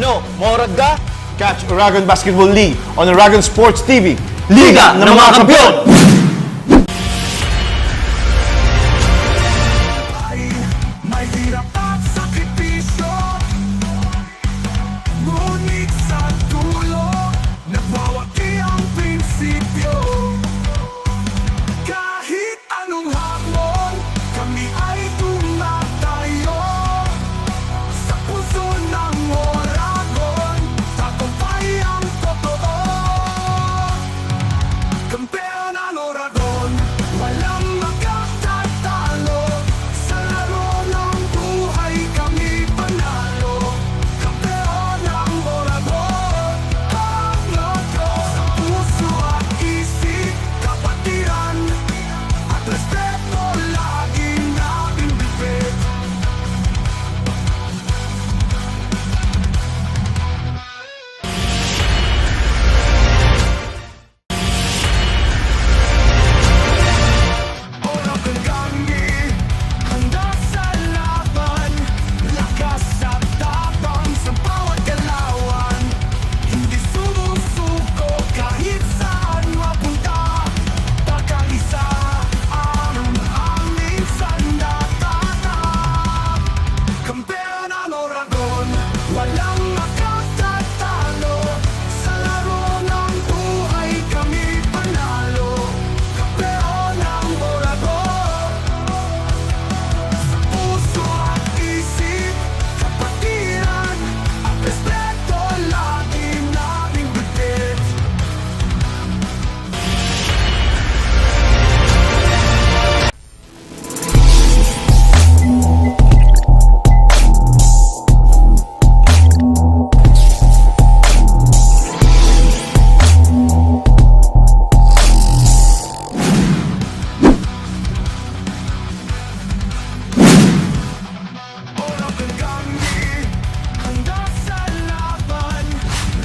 Ano, maurag ka? Catch Oragon Basketball League on Oragon Sports TV. Liga ng mga Kampiyon! May hirap at sakripisyo, ngunit sa dulo nagwawagi ang prinsipyo. Kahit anong hamon, kami ay tumatayo. Sa puso ng Oragon, tagumpay ang totoo. Kampeon ang Oragon, walang magkatatalo. Sa laro ng buhay kami panalo. Kampeon ang Oragon, ang logo. Sa puso at isip, kapatiran at respeto laging nating bibig. Oragon kami, handa sa laban. Lakas at tapang sa bawat galawan. Hindi sumusuko kahit saan mapunta. Pagkaisa ang aming sandata. Kampeon ang Oragon, walang makatatalo. Sa laro ng buhay kami panalo. Kampeon ang Oragon, sa puso at isip, kapatiran at respeto laging naming bitbit. Oragon kami, handa sa laban.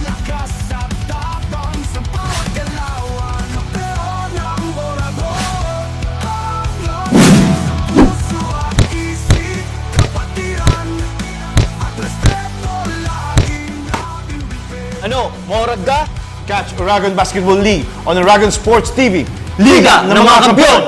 Lakas at tapang sa bawat galawan. Kampeon ang Oragon, ang logo. Sa puso at isip, kapatiran at respeto laging nating bibig. Ano, maurag ka? Catch Oragon Basketball League on Oragon Sports TV. Liga ng mga Kampiyon!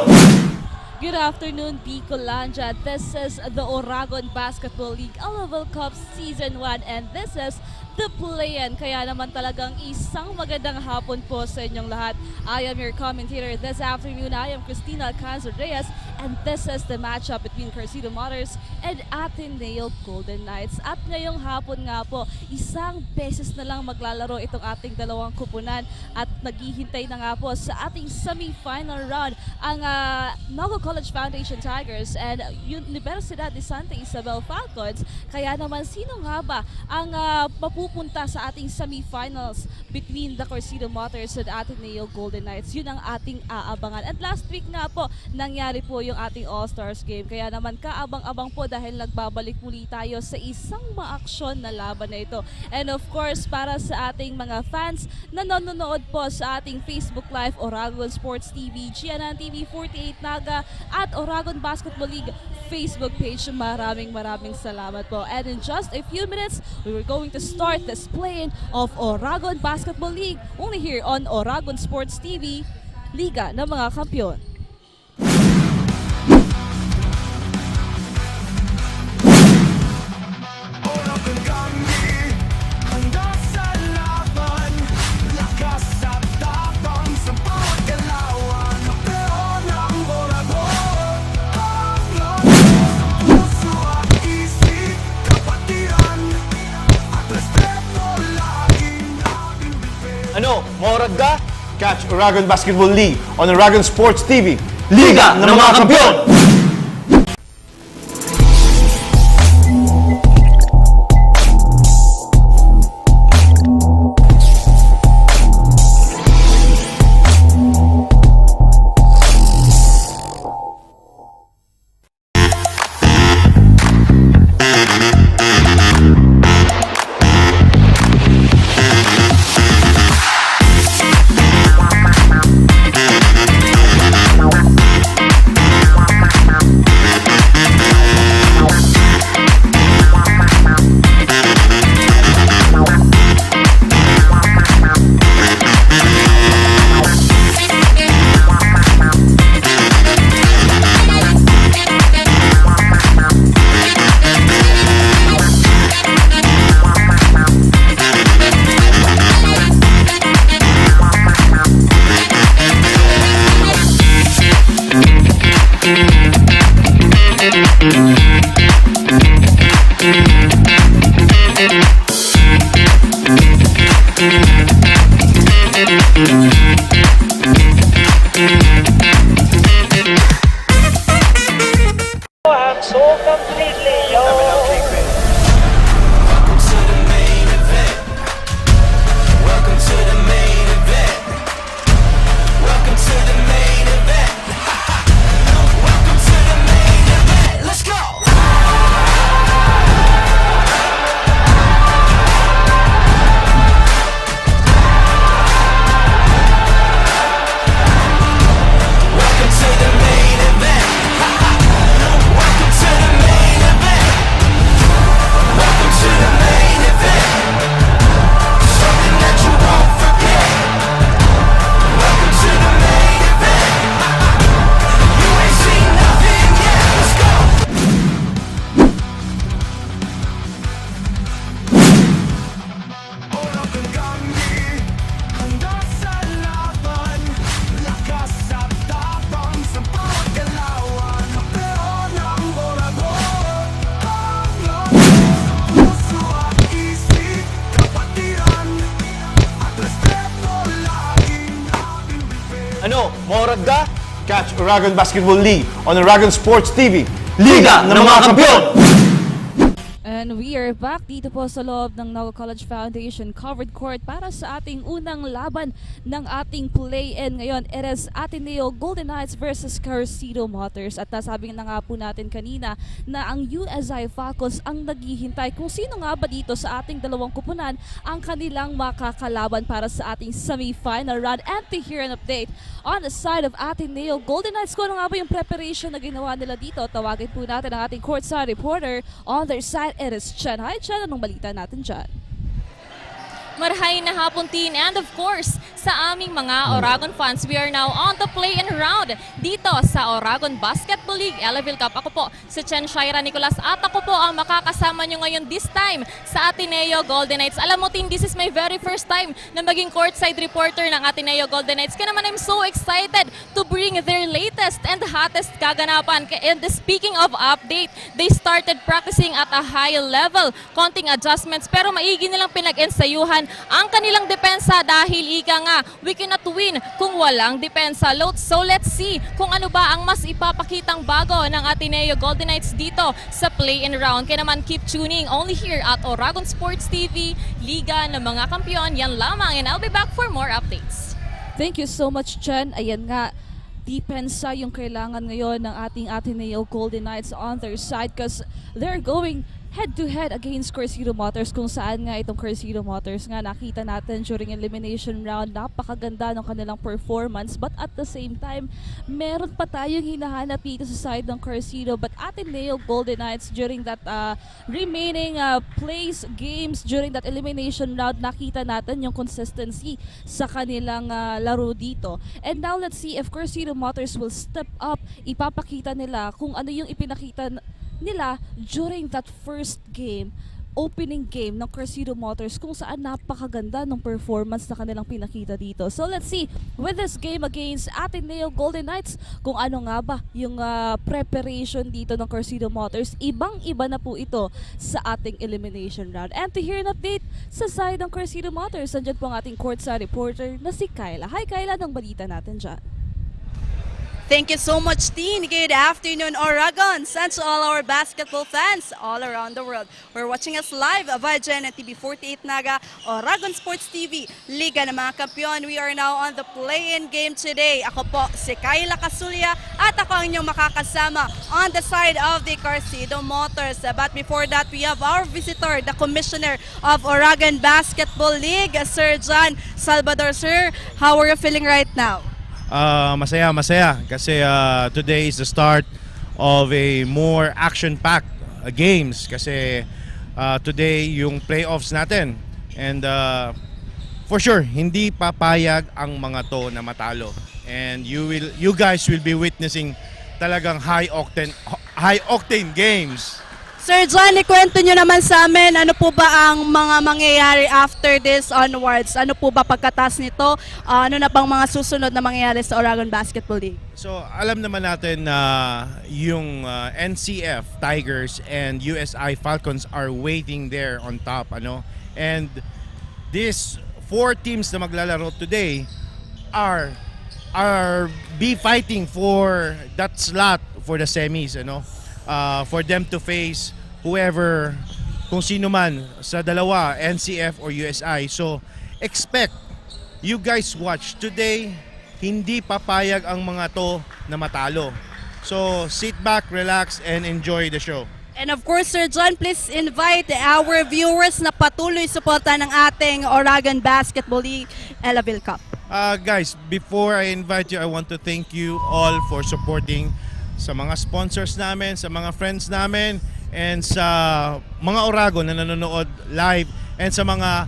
Good afternoon, Bicolandia. This is the Oragon Basketball League Elavil Cup Season 1 and this is the play-in. Kaya naman talagang isang magandang hapon po sa inyong lahat. I am your commentator this afternoon. I am Christina DIEZ and this is the matchup between CARCIDO Motors and ATENEO Golden Knights. At ngayong hapon nga po, isang beses na lang maglalaro itong ating dalawang kupunan at naghihintay na nga po sa ating semi-final round ang Naga College Foundation Tigers and Universidad de Santa Isabel Falcons. Kaya naman sino nga ba ang mapupunta sa ating semi-finals between the CARCIDO Motors and ATENEO Golden Knights? Yun ang ating aabangan. At last week nga po, nangyari po yung ating All-Stars game. Kaya naman kaabang-abang po dahil nagbabalik muli tayo sa isang maaksyon na laban na ito. And of course, para sa ating mga fans na nanonood po sa ating Facebook Live, Oragon Sports TV, GNN TV 48 Naga, at Oragon Basketball League Facebook page, maraming salamat po. And in just a few minutes, we were going to start this play-in of Oragon Basketball League only here on Oragon Sports TV, Liga ng mga Kampiyon. Oragon kami, handa sa laban. Lakas at tapang sa bawat galawan. Kampeon ang Oragon, ang logo. Sa puso at isip, kapatiran at respeto laging nating bibig. Ano, maurag ka? Catch Oragon Basketball League on Oragon Sports TV. Liga ng mga Kampiyon! I'm so completely yours. Welcome to the main event. Welcome to the main event. Welcome to the main event. Welcome to the main event. Let's go. Welcome to the main event. Welcome to the main event. Welcome to the main event. Something that you won't forget. Welcome to the main event. You ain't seen nothing yet. Let's go. Oragon kami, handa sa laban. Lakas at tapang sa bawat galawan. Kapero ng Oragon. Ang puso at isip, kapatiran. At respeto laging ating bibig. Ano, maorad ka? Catch Oragon Basketball League on Oragon Sports TV. Liga ng mga kampiyon! And we are back dito po sa loob ng Naga College Foundation covered court para sa ating unang laban ng ating play-in ngayon. It is ATENEO Golden Knights versus CARCIDO Motors. At nasabi na nga po natin kanina na ang USI Falcons ang naghihintay kung sino nga ba dito sa ating dalawang kupunan ang kanilang makakalaban para sa ating semi-final round. And to hear an update on the side of ATENEO Golden Knights, kung ano nga ba yung preparation na ginawa nila dito, tawagin po natin ang ating courtside reporter on their side. It is Chen. Hi Chen, anong balita natin dyan? Marhay na hapon, Tin, and of course, sa aming mga Oragon fans, we are now on the play-in round dito sa Oragon Basketball League Elavil Cup. Ako po si Chen Shaira Nicolas at ako po ang makakasama nyo ngayon this time sa ATENEO Golden Knights. Alam mo, Tin, this is my very first time na maging courtside reporter ng ATENEO Golden Knights. Kaya naman I'm so excited to bring their latest and hottest kaganapan. And speaking of update, they started practicing at a high level. Konting adjustments pero maigi nilang pinag-ensayuhan ang kanilang depensa dahil ika nga, we cannot win kung walang depensa. So let's see kung ano ba ang mas ipapakitang bago ng ATENEO Golden Knights dito sa play-in round. Kaya naman keep tuning only here at Oragon Sports TV, Liga ng mga Kampiyon. Yan lamang, and I'll be back for more updates. Thank you so much, Chen. Ayan nga, depensa yung kailangan ngayon ng ating ATENEO Golden Knights on their side because they're going head-to-head against CARCIDO Motors, kung saan nga itong CARCIDO Motors nga nakita natin during elimination round, napakaganda ng kanilang performance, but at the same time meron pa tayong hinahanap dito sa side ng CARCIDO. But ATENEO Golden Knights during that remaining plays games during that elimination round, nakita natin yung consistency sa kanilang laro dito. And now let's see if CARCIDO Motors will step up, ipapakita nila kung ano yung ipinakita nila during that first game, opening game ng CARCIDO Motors, kung saan napakaganda ng performance na kanilang pinakita dito. So let's see with this game against ATENEO Golden Knights kung ano nga ba yung preparation dito ng CARCIDO Motors. Ibang-iba na po ito sa ating elimination round. And to hear an update sa side ng CARCIDO Motors, nandiyan po ang ating courtside reporter na si Kyla. Hi Kyla, anong balita natin dyan? Thank you so much, Teen. Good afternoon, Oragon. And to all our basketball fans all around the world. We're watching us live via GEN TV 48 Naga, Oragon Sports TV, Liga ng mga Kampiyon. We are now on the play-in game today. Ako po si Kyla Casulya at ako ang inyong makakasama on the side of the CARCIDO Motors. But before that, we have our visitor, the Commissioner of Oragon Basketball League, Sir John Salvador. Sir, how are you feeling right now? Masaya kasi today is the start of a more action-packed games kasi today yung playoffs natin, and for sure hindi papayag ang mga to na matalo, and you guys will be witnessing talagang high octane games Sir John, ikwento nyo naman sa amin, ano po ba ang mga mangyayari after this onwards? Ano po ba pagkatas nito? Ano na bang mga susunod na mangyayari sa Oragon Basketball League? So alam naman natin na yung NCF Tigers and USI Falcons are waiting there on top, ano? And these 4 teams na maglalaro today are be fighting for that slot for the semis, ano? For them to face whoever, kung sino man sa dalawa, NCF or USI. So expect, you guys watch today, hindi papayag ang mga to na matalo. So sit back, relax, and enjoy the show. And of course, Sir John, please invite our viewers na patuloy suporta ng ating Oragon Basketball League Elavil Cup. Guys, before I invite you, I want to thank you all for supporting sa mga sponsors namin, sa mga friends namin, and sa mga Oragon na nanonood live, and sa mga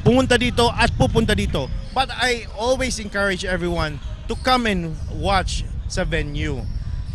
pumunta dito at pupunta dito. But I always encourage everyone to come and watch sa venue.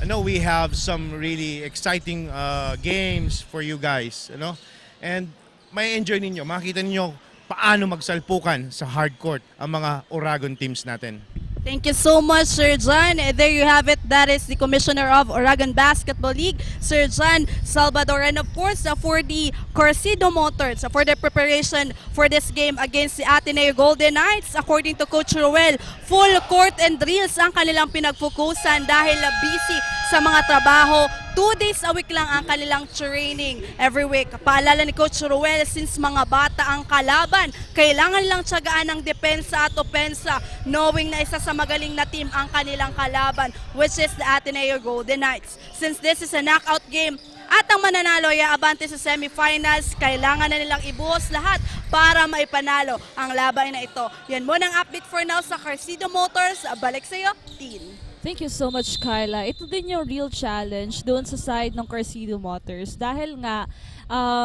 I know we have some really exciting games for you guys, you know? And may enjoy ninyo, makita ninyo paano magsalpukan sa hardcourt ang mga Oragon teams natin. Thank you so much, Sir John. There you have it. That is the Commissioner of Oragon Basketball League, Sir John Salvador. And of course, for the CARCIDO Motors, for the preparation for this game against the ATENEO Golden Knights, according to Coach Ruel, full court and drills ang kanilang pinagfokusan dahil busy sa mga trabaho. 2 days a week lang ang kanilang training every week. Paalala ni Coach Ruel, since mga bata ang kalaban, kailangan lang tiyagaan ng depensa at opensa, knowing na isa sa magaling na team ang kanilang kalaban, which is the ATENEO Golden Knights. Since this is a knockout game, at ang mananalo ay abante sa semifinals, kailangan na nilang ibuhos lahat para maipanalo ang laban na ito. Yan muna ang update for now sa CARCIDO Motors. Balik sa iyo, Tin. Thank you so much, Kyla. Ito din yung real challenge doon sa side ng CARCIDO Motors dahil nga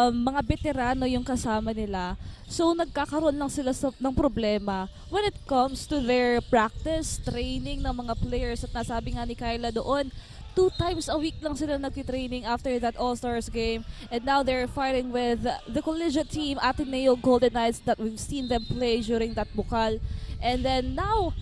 mga veterano yung kasama nila. So nagkakaroon lang sila ng problema when it comes to their practice, training ng mga players. At nasabi nga ni Kyla doon, 2 times a week lang sila nagtitraining after that All-Stars game. And now they're fighting with the collegiate team, ATENEO Golden Knights, that we've seen them play during that BICOL. And then now,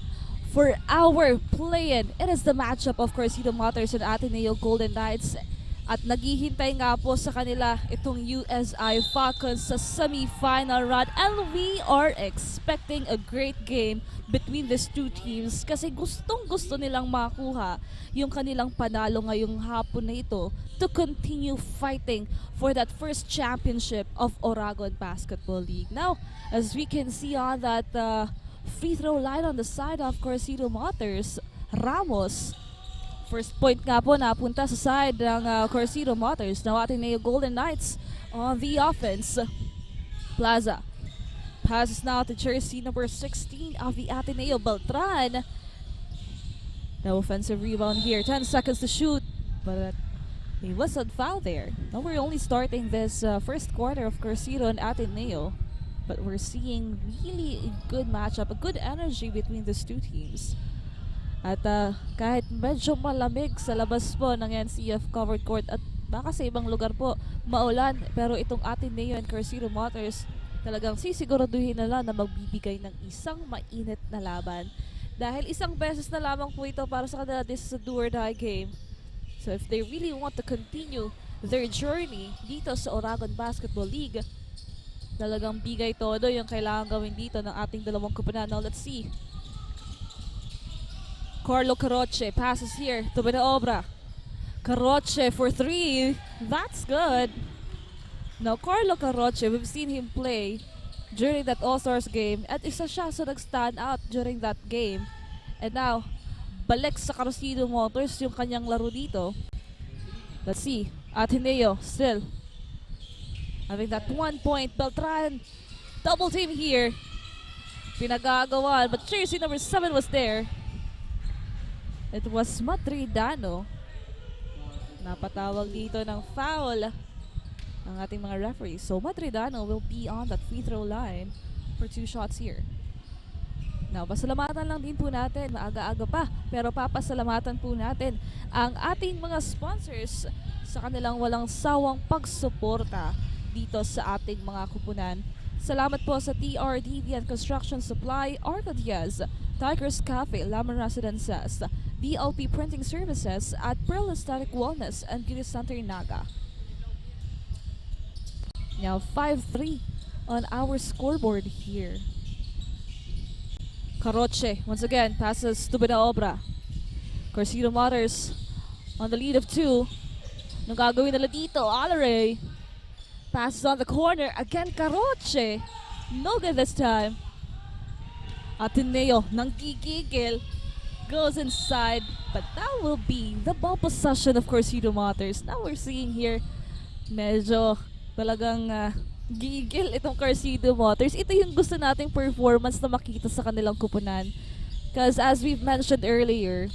for our play-in, it is the matchup of CARCIDO Motors and ATENEO Golden Knights. At naghihintay nga po sa kanila itong USI Falcons sa semi-final round. And we are expecting a great game between these 2 teams kasi gustong-gusto nilang makuha yung kanilang panalo ngayong hapon na ito to continue fighting for that first championship of Oragon Basketball League. Now, as we can see on that free throw line on the side of CARCIDO Motors, Ramos. First point nga po napunta sa side ng CARCIDO Motors. Now ATENEO Golden Knights on the offense. Plaza passes now to jersey number 16 of the ATENEO, Beltran. No offensive rebound here. 10 seconds to shoot, but he was on foul there. Now we're only starting this first quarter of CARCIDO and ATENEO. But we're seeing really a good matchup, a good energy between these 2 teams. At kahit medyo malamig sa labas po ng NCF covered court at baka sa ibang lugar po maulan, pero itong ATENEO and CARCIDO Motors talagang sisiguraduhin na lang na magbibigay ng isang mainit na laban. Dahil isang beses na lamang po ito para sa kanila, this is a do or die game. So if they really want to continue their journey dito sa Oragon Basketball League, talagang bigay todo yung kailangan gawin dito ng ating dalawang kupunan. Now let's see. Carlo Caroche passes here to Benaobra. Caroche for 3. That's good. Now Carlo Caroche, we've seen him play during that All-Stars game at isa siya sa nag-stand out during that game. And now, balik sa CARCIDO Motors yung kanyang laro dito. Let's see. ATENEO still having that 1 point. Beltran, double team here. Pinagagawa, but jersey number 7 was there. It was Madridano. Napatawag dito ng foul ng ating mga referees. So Madridano will be on that free throw line for 2 shots here. Now, pasalamatan lang din po natin, maaga-aga pa, pero papasalamatan po natin ang ating mga sponsors sa kanilang walang sawang pagsuporta dito sa ating mga kupunan. Salamat po sa TRDV and Construction Supply, ARCO DIEZ, Tigers Cafe, Lamar Residences, DLP Printing Services at Pearl Aesthetic Wellness and Beauty Center Naga. Now 5-3 on our scoreboard here. Caroche, once again, passes to Benaobra. CARCIDO Motors on the lead of 2. Anong gagawin nila dito? Alare passes on the corner. Again, Caroche. No good this time. Ateneo, nang gigigil, goes inside. But that will be the ball possession of CARCIDO Motors. Now we're seeing here, medyo talagang gigil itong CARCIDO Motors. Ito yung gusto nating performance na makita sa kanilang kupunan. Because as we've mentioned earlier,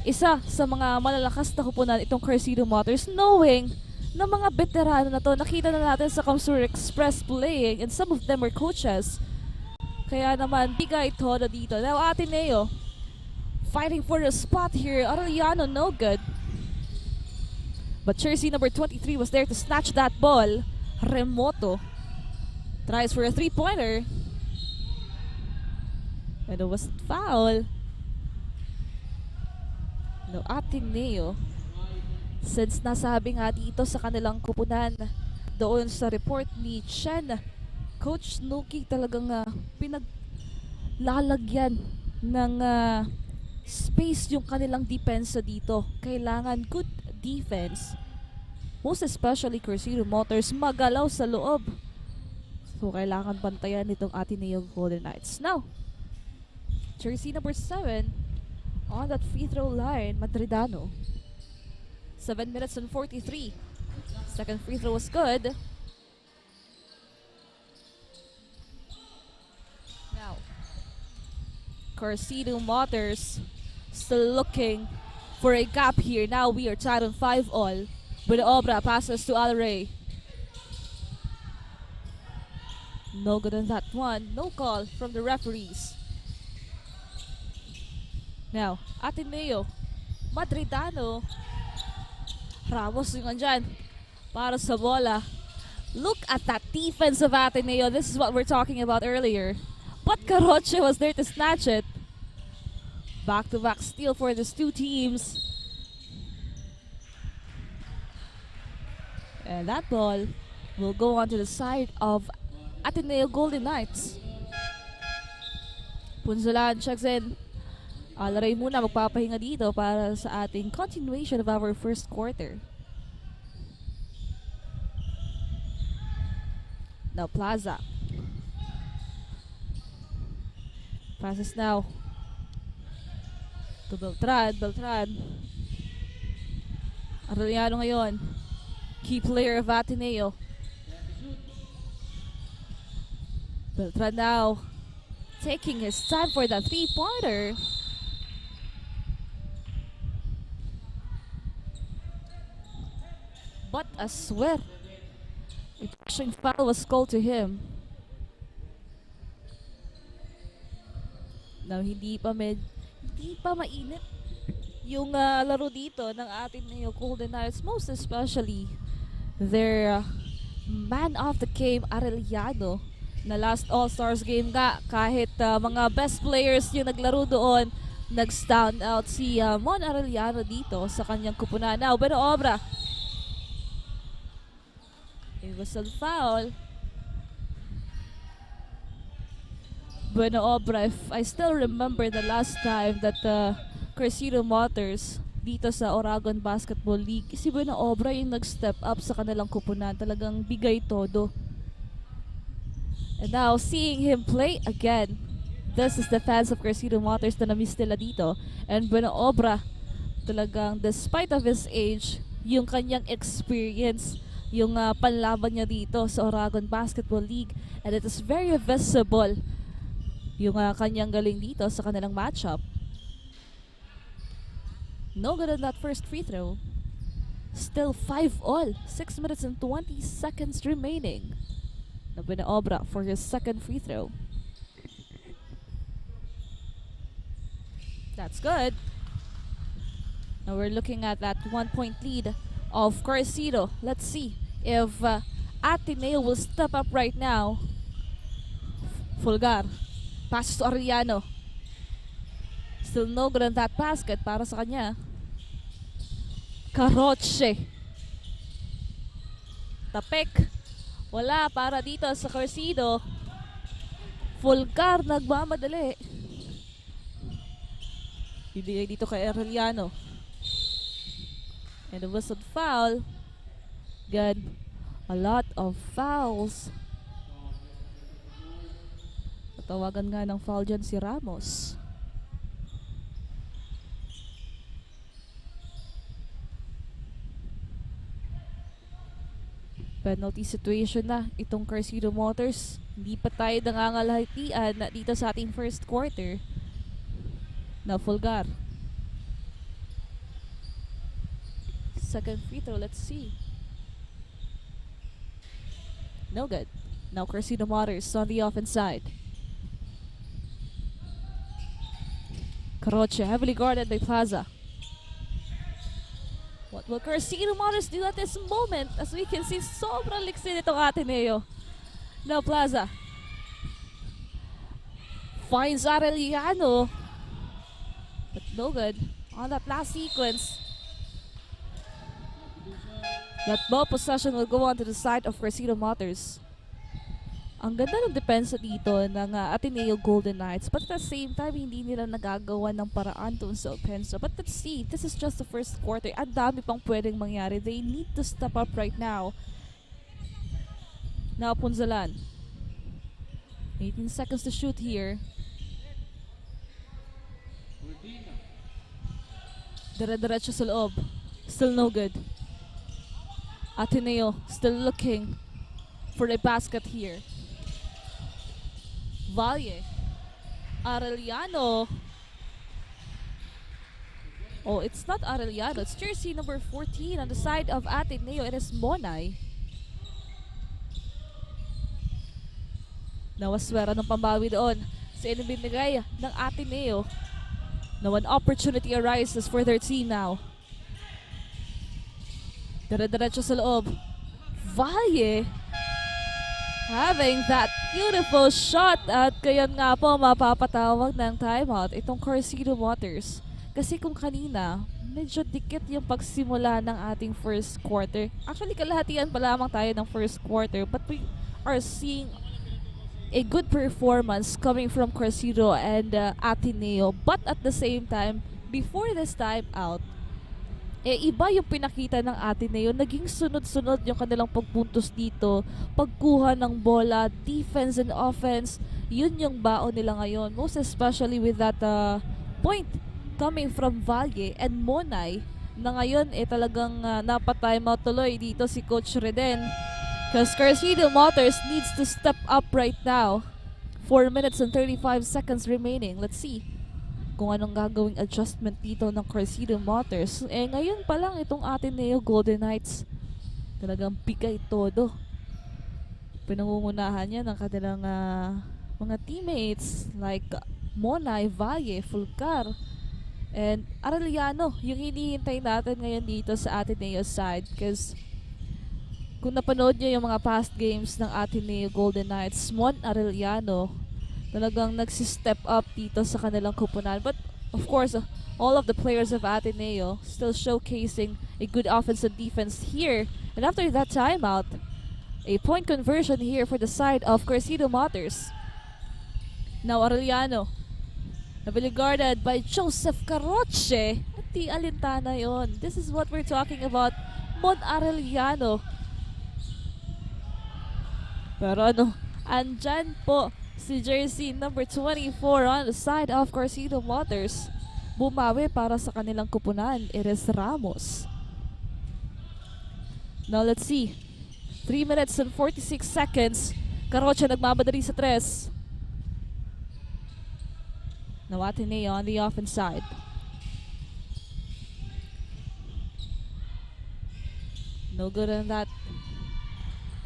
isa sa mga malalakas na kupunan itong CARCIDO Motors, knowing na mga veterano na to, nakita na natin sa CAMSUR Express playing and some of them are coaches. Kaya naman, bigay todo dito. Now Ateneo, fighting for a spot here. Arellano, no good. But jersey number 23 was there to snatch that ball. Remoto tries for a three-pointer. And it was foul. No, Ateneo. Since nasabi nga dito sa kanilang kupunan, doon sa report ni Chen, Coach Nuki talagang pinaglalagyan ng space yung kanilang depensa dito. Kailangan good defense. Most especially CARCIDO Motors magalaw sa loob. So kailangan bantayan itong Ateneo Golden Knights. Now, jersey number 7 on that free throw line, Madridano. 7 minutes and 43. Second free throw was good. Now, CARCIDO Motors still looking for a gap here. Now we are tied on 5-all. Benaobra passes to Alare. No good on that one. No call from the referees. Now, Ateneo. Madridano. Ramos yung andyan para sa bola. Look at that defense of Ateneo. This is what we're talking about earlier. But Caroche was there to snatch it. Back-to-back steal for these two teams. And that ball will go on to the side of Ateneo Golden Knights. Punzulan checks in. Alaray muna magpapahinga dito para sa ating continuation of our first quarter. Now Plaza. Passes now to Beltran. Arellano ngayon. Key player of Ateneo. Beltran now taking his time for the three-pointer. But I swear, a pushing foul was called to him. Now hindi pa mainit yung laro dito ng Ateneo Golden Knights, most especially their man of the game, Arellano, na last All-Stars game nga, kahit mga best players yung naglaro doon, nag-stand out si Mon Arellano dito sa kanyang kupunan. Now, Benaobra. It was a foul. Benaobra, if I still remember the last time that CARCIDO Motors dito sa Oragon Basketball League, si Benaobra yung nag-step up sa kanilang kupunan, talagang bigay todo. And now, seeing him play again, this is the fans of CARCIDO Motors na na-miss nila dito. And Benaobra, talagang despite of his age, yung kanyang experience, yung panlaban niya dito sa Oragon Basketball League, and it is very visible yung kanyang galing dito sa kanilang matchup. No good on that first free throw. Still 5-all. 6 minutes and 20 seconds remaining. Na Benaobra for his second free throw. That's good. Now we're looking at that 1-point lead of CARCIDO. Let's see if ATENEO will step up right now. Fulgar. Passes to Arellano. Still no good on that basket para sa kanya. Karoche. Tapek. Wala para dito sa CARCIDO. Fulgar nagmamadali. Bibigay dito kay Arellano. And a whistled foul. Good. A lot of fouls. Tawagan nga ng foul dyan si Ramos. Penalty situation na itong CARCIDO Motors. Hindi pa tayo nangangalahatian na dito sa ating first quarter. Na Fulgar. Second free throw, let's see. No good. Now CARCIDO Motors on the offense side. Karoche, heavily guarded by Plaza. What will CARCIDO Motors do at this moment? As we can see, sobrang liksin itong ATENEO. Now Plaza finds Arellano, but no good on that last sequence. That ball possession will go on to the side of CARCIDO Motors. Ang ganda ng depensa dito ng ATENEO Golden Knights, but at the same time, hindi nila nagagawa ng paraan doon sa opensa. But let's see, this is just the first quarter. Ang dami pang pwedeng mangyari. They need to step up right now. Now, Punzalan. 18 seconds to shoot here. Dire-diretso sa loob. Still no good. ATENEO still looking for a basket here. Valle. Arellano. Oh, it's not Arellano. It's jersey number 14 on the side of ATENEO. It is Monay. Nawaswera ng pambawi doon sa inibinigay ng ATENEO. Now an opportunity arises for their team now. Dire-diretso sa loob. Valle having that beautiful shot at kaya nga po mapapatawag ng timeout itong CARCIDO Motors. Kasi kung kanina, medyo dikit yung pagsimula ng ating first quarter. Actually, kalahatian pa lamang tayo ng first quarter, but we are seeing a good performance coming from CARCIDO and ATENEO. But at the same time, before this timeout, iba yung pinakita ng ATENEO. Naging sunod-sunod yung kanilang pagpuntos dito. Pagkuha ng bola, defense and offense. Yun yung baon nila ngayon. Most especially with that point coming from Valle and Monay. Na ngayon talagang napatimeout tuloy dito si Coach Reden. Because CARCIDO Motors needs to step up right now. 4 minutes and 35 seconds remaining. Let's see kung anong gagawing adjustment dito ng CARCIDO Motors. Ngayon pa lang itong ATENEO Golden Knights talagang bigay todo. Pinangungunahan niya ng kanilang mga teammates like Monay, Valle, Fulgar, and Arellano. Yung hinihintay natin ngayon dito sa ATENEO side because kung napanood niyo yung mga past games ng ATENEO Golden Knights, Mon Arellano talagang nagsistep up dito sa kanilang kupunan. But of course, all of the players of ATENEO still showcasing a good offense and defense here. And after that timeout, a point conversion here for the side of CARCIDO Motors. Now Arellano, heavily guarded by Joseph Karoche. At di alintana yon. This is what we're talking about. Mon Arellano. Pero andyan po si jersey number 24 on the side of CARCIDO Motors. Bumawi para sa kanilang kupunan. It is Ramos. Now let's see. 3 minutes and 46 seconds. Karoche nagmamadali sa 3. Now ATENEO on the offense side. No good on that.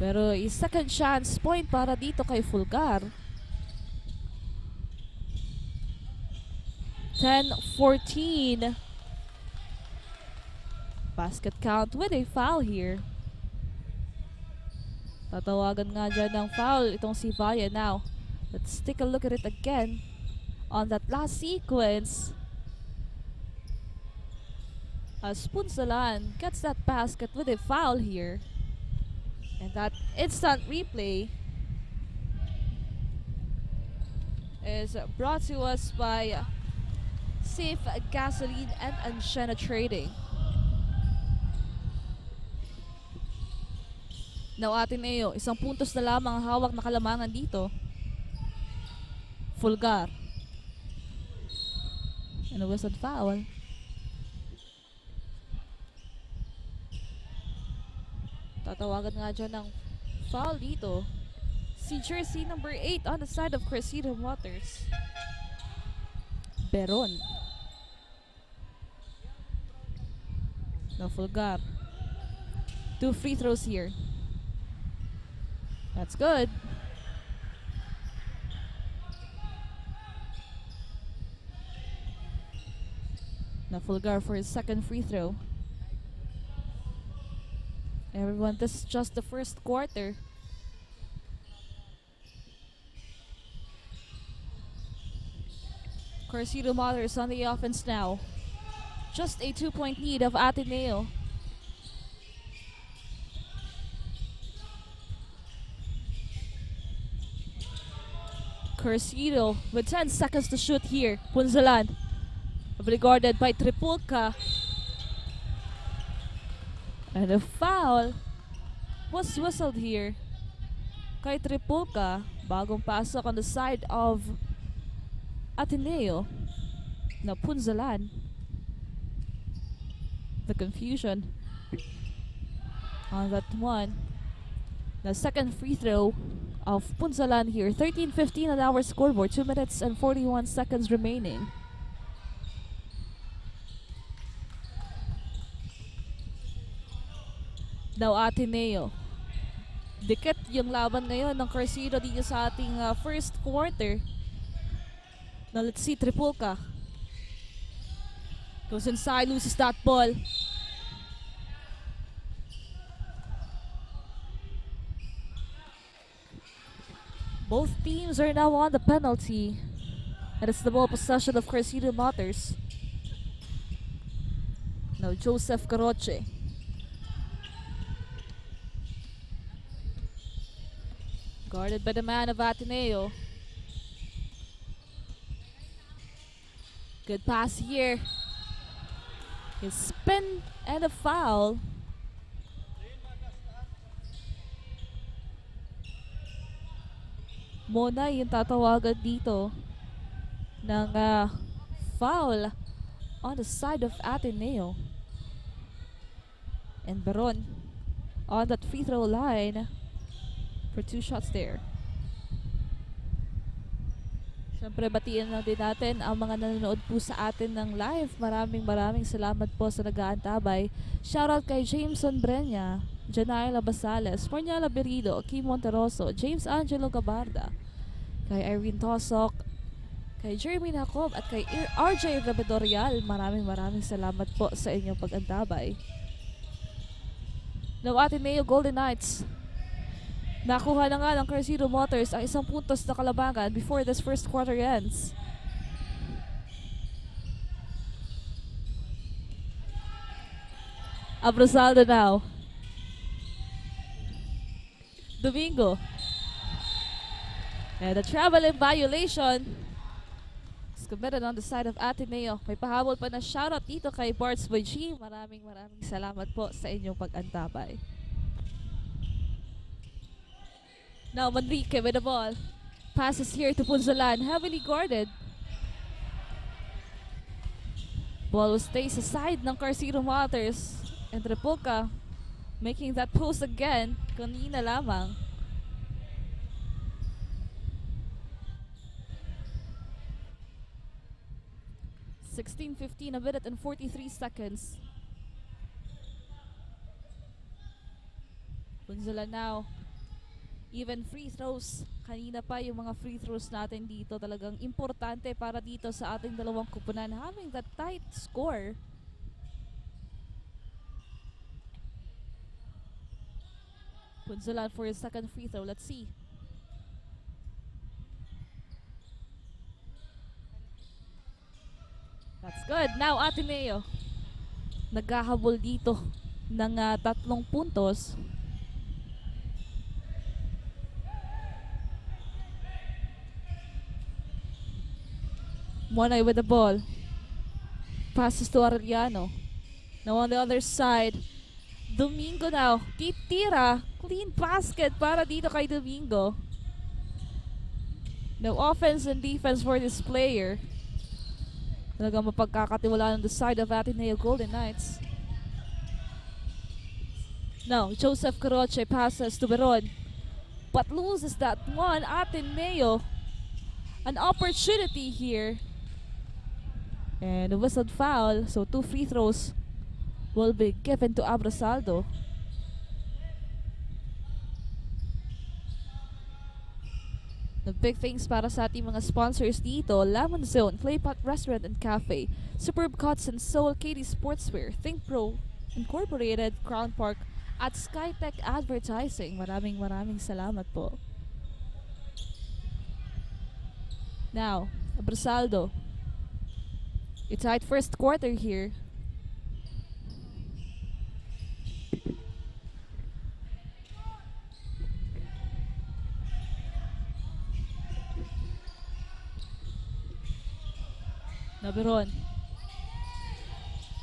Pero a second chance point para dito kay Fulgar. 10-14. Basket count with a foul here. Tatawagan nga dyan ng foul itong si Vaya now. Let's take a look at it again. On that last sequence, as Punsalan gets that basket with a foul here. And that instant replay is brought to us by Safe Gasoline and Anshena Trading. Now Ateneo, isang puntos na lamang ang hawak na kalamangan dito. Fulgar. And a whistled foul. Tatawagan nga dyan ng foul dito. Si jersey number 8 on the side of CARCIDO Motors. Beron. No Fulgar. 2 free throws here. That's good. Now Fulgar for his second free throw. Everyone, this is just the first quarter. CARCIDO Motors on the offense now. Just a 2-point lead of Ateneo. CARCIDO with 10 seconds to shoot here. Punsalan. Guarded by Tripulka. And a foul was whistled here kay Tripulka. Bagong pasok on the side of Ateneo. Na Punsalan. The confusion on that one. The second free throw of Punsalan here. 13-15 on our scoreboard. 2 minutes and 41 seconds remaining. Now Ateneo. Dikit yung laban ngayon ng CARCIDO dito sa ating first quarter. Now let's see Tripulka. Goes inside, loses that ball. Both teams are now on the penalty. And it's the ball possession of CARCIDO Motors. Now Joseph Caroche. Guarded by the man of Ateneo. Good pass here. His spin and a foul. Mona yung tatawagan dito ng foul on the side of Ateneo. And Baron on that free throw line for 2 shots there. Siyempre, batiin lang din natin ang mga nanonood po sa atin ng live. Maraming salamat po sa nag-aantabay. Shoutout kay Jameson Brenya, Janayla Basales, Morniala Berido, Kim Monteroso, James Angelo Gabarda, kay Irene Tosok, kay Jeremy Jacob at kay RJ Rabedorial. Maraming salamat po sa inyong pag-antabay. Now Ateneo Golden Knights. Nakuha na nga ng CARCIDO Motors ang isang puntos na kalabangan before this first quarter ends. Abrosaldo now. Domingo. And a traveling violation is committed on the side of Ateneo. May pahabol pa na shoutout dito kay Barts Boy G. Maraming salamat po sa inyong pag-antabay. Now Manrique with the ball. Passes here to Punsalan, heavily guarded. Ball will stay sa side ng CARCIDO Motors. And Tripulka making that post again. Kanina lamang. (16:15) a minute and 43 seconds. Punsalan now. Even free throws. Kanina pa yung mga free throws natin dito talagang importante para dito sa ating dalawang kupunan. Having that tight score. Punzalan for his second free throw. Let's see. That's good. Now Ateneo. Naghahabol dito ng 3 puntos. Monay with the ball. Passes to Mariano. Now on the other side, Domingo now. Titira. Clean basket para dito kay Domingo. No offense and defense for this player. Talagang mapagkakatiwalaan on the side of Ateneo Golden Knights. Now, Joseph Caroche passes to Beron. But loses that one. Ateneo. An opportunity here. And a whistled foul. So 2 free throws will be given to Abrasaldo. The big things para sa ating mga sponsors dito: Lemon Zone, Claypot Restaurant and Cafe, Superb Cuts and Soul, KD Sportswear, Think Pro Incorporated, Crown Park, at Skytech Advertising. Maraming salamat po. Now, Abrasaldo. It's tight first quarter here. Naberon.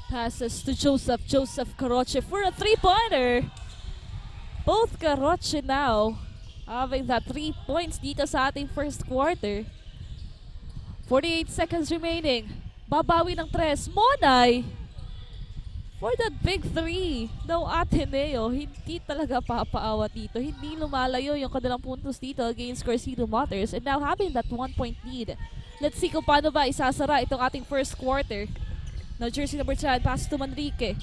Passes to Joseph. Joseph Caroche for a 3-pointer. Both Caroche now having that 3 points dito sa ating first quarter. 48 seconds remaining. Babawi ng 3. Monay for that big 3. No, Ateneo, hindi talaga papaawat dito. Hindi lumalayo yung kanilang puntos dito against CARCIDO Motors. And now having that 1-point lead. Let's see kung paano ba isasara itong ating first quarter. Now jersey number 10, pass to Manrique.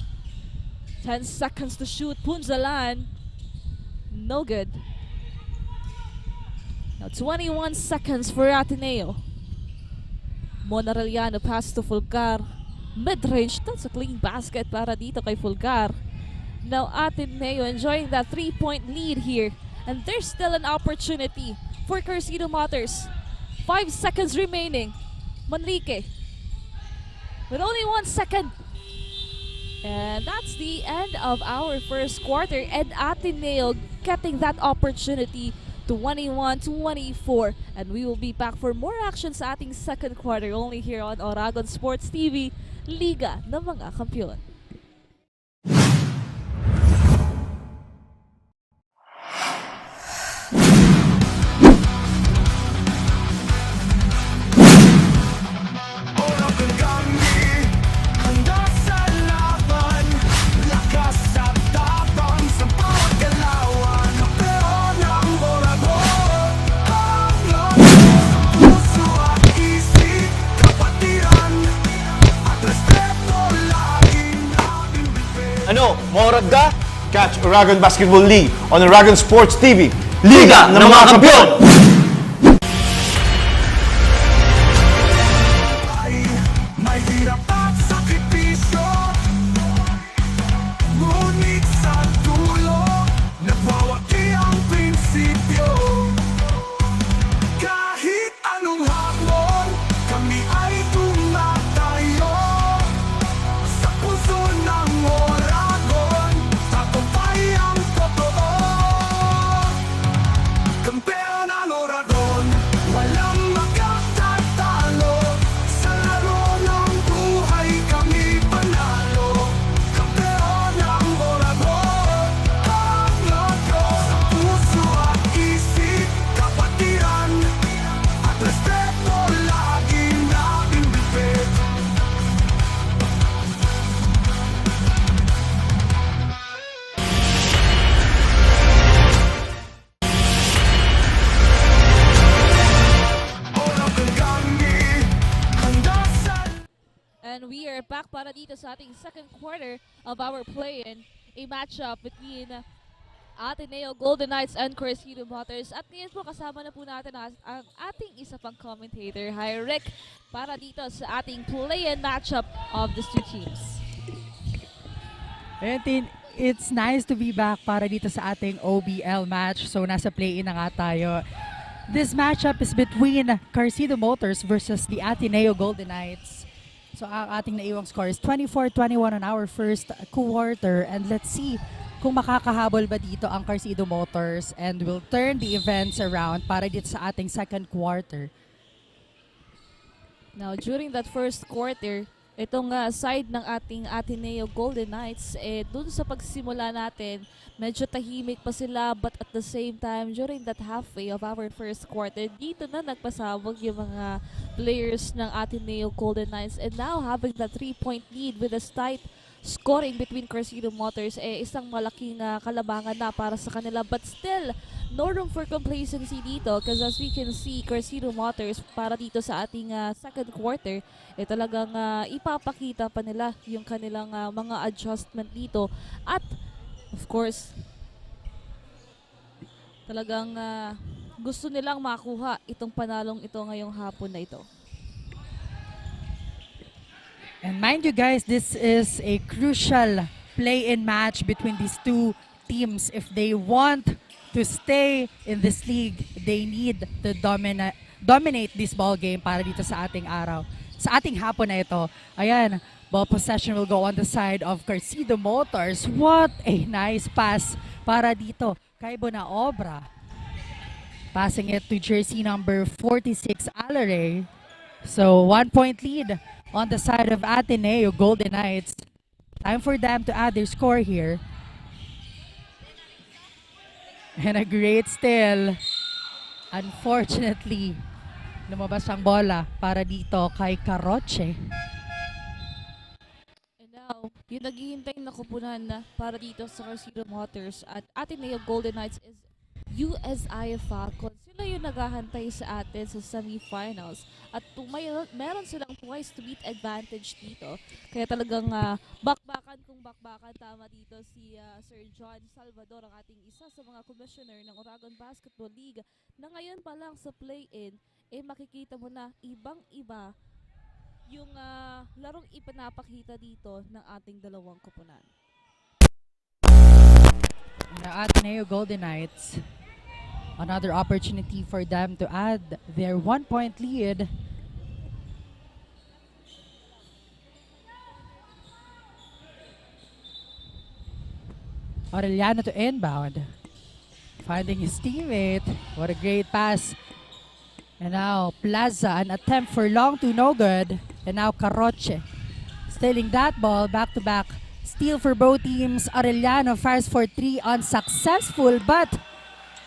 10 seconds to shoot. Punzalan. No good. Now 21 seconds for Ateneo. Monareliano pass to Fulgar. Mid-range. That's a clean basket para dito kay Fulgar. Now Ateneo enjoying that 3-point lead here. And there's still an opportunity for CARCIDO Motors. 5 seconds remaining. Manrique with only 1 second. And that's the end of our first quarter. And Ateneo getting that opportunity to 21-24. And we will be back for more action sa ating second quarter only here on Oragon Sports TV, Liga ng mga Kampiyon. Ano, maurag ka? Catch Oragon Basketball League on Oragon Sports TV, Liga ng mga Kampiyon! May hirap at sakripisyo, ngunit sa dulo nagwawagi ang prinsipyo. Kahit anong hamon, kami ay tumatayo sa puso ng Oragon, tagumpay ang totoo. Kampeon ang Oragon, walang magkatatalo. Sa laro ng buhay kami panalo. Kampeon ang Oragon, ang logo. Sa puso at isip, kapatiran at respeto lagi natin bibig. Oragon kami, handa sa And we are back para dito sa ating second quarter of our play-in. A matchup between Ateneo Golden Knights and CARCIDO Motors. At ngayon po kasama na po natin ang ating isa pang commentator. Hi Rick, para dito sa ating play-in matchup of these two teams. Ayun, Tin, it's nice to be back para dito sa ating OBL match. So nasa play-in na nga tayo. This matchup is between CARCIDO Motors versus the ATENEO Golden Knights. So ang ating naiwang score is 24-21 on our first quarter. And let's see kung makakahabol ba dito ang CARCIDO Motors and will turn the events around para dito sa ating second quarter. Now, during that first quarter, itong side ng ating ATENEO Golden Knights, dun sa pagsimula natin, medyo tahimik pa sila, but at the same time, during that halfway of our first quarter, dito na nagpasabog yung mga players ng ATENEO Golden Knights, and now having that 3-point lead with a tight scoring between CARCIDO Motors, isang malaking kalabangan na para sa kanila, but still, no room for complacency dito because as we can see, CARCIDO Motors para dito sa ating second quarter, talagang ipapakita pa nila yung kanilang mga adjustment dito at of course talagang gusto nilang makuha itong panalong ito ngayong hapon na ito. And mind you guys, this is a crucial play-in match between these two teams. If they want to stay in this league, they need to dominate this ball game para dito sa ating araw. Sa ating hapon na ito. Ayan, ball possession will go on the side of CARCIDO Motors. What a nice pass para dito kay Bonaobra. Passing it to jersey number 46, Alare. So 1-point lead on the side of ATENEO Golden Knights. Time for them to add their score here. And a great steal. Unfortunately, lumabas ang bola para dito kay Caroche. And now, yung naghihintay na kupunan na para dito sa CARCIDO Motors at ATENEO Golden Knights is USIA Falcons. Sila yung naghahantay sa atin sa semifinals. At meron silang twice to beat advantage dito. Kaya talagang bakbakan kung bakbakan tama dito si Sir John Salvador, ang ating isa sa mga commissioner ng Oragon Basketball League, na ngayon pa lang sa play-in, makikita mo na ibang-iba yung larong ipinapakita dito ng ating dalawang koponan. The ATENEO Golden Knights, another opportunity for them to add their 1-point lead. Aureliano to inbound, finding his teammate. What a great pass. And now Plaza, an attempt for long to no good. And now Caroche stealing that ball, back-to-back steal for both teams. Aureliano fires for 3, unsuccessful, but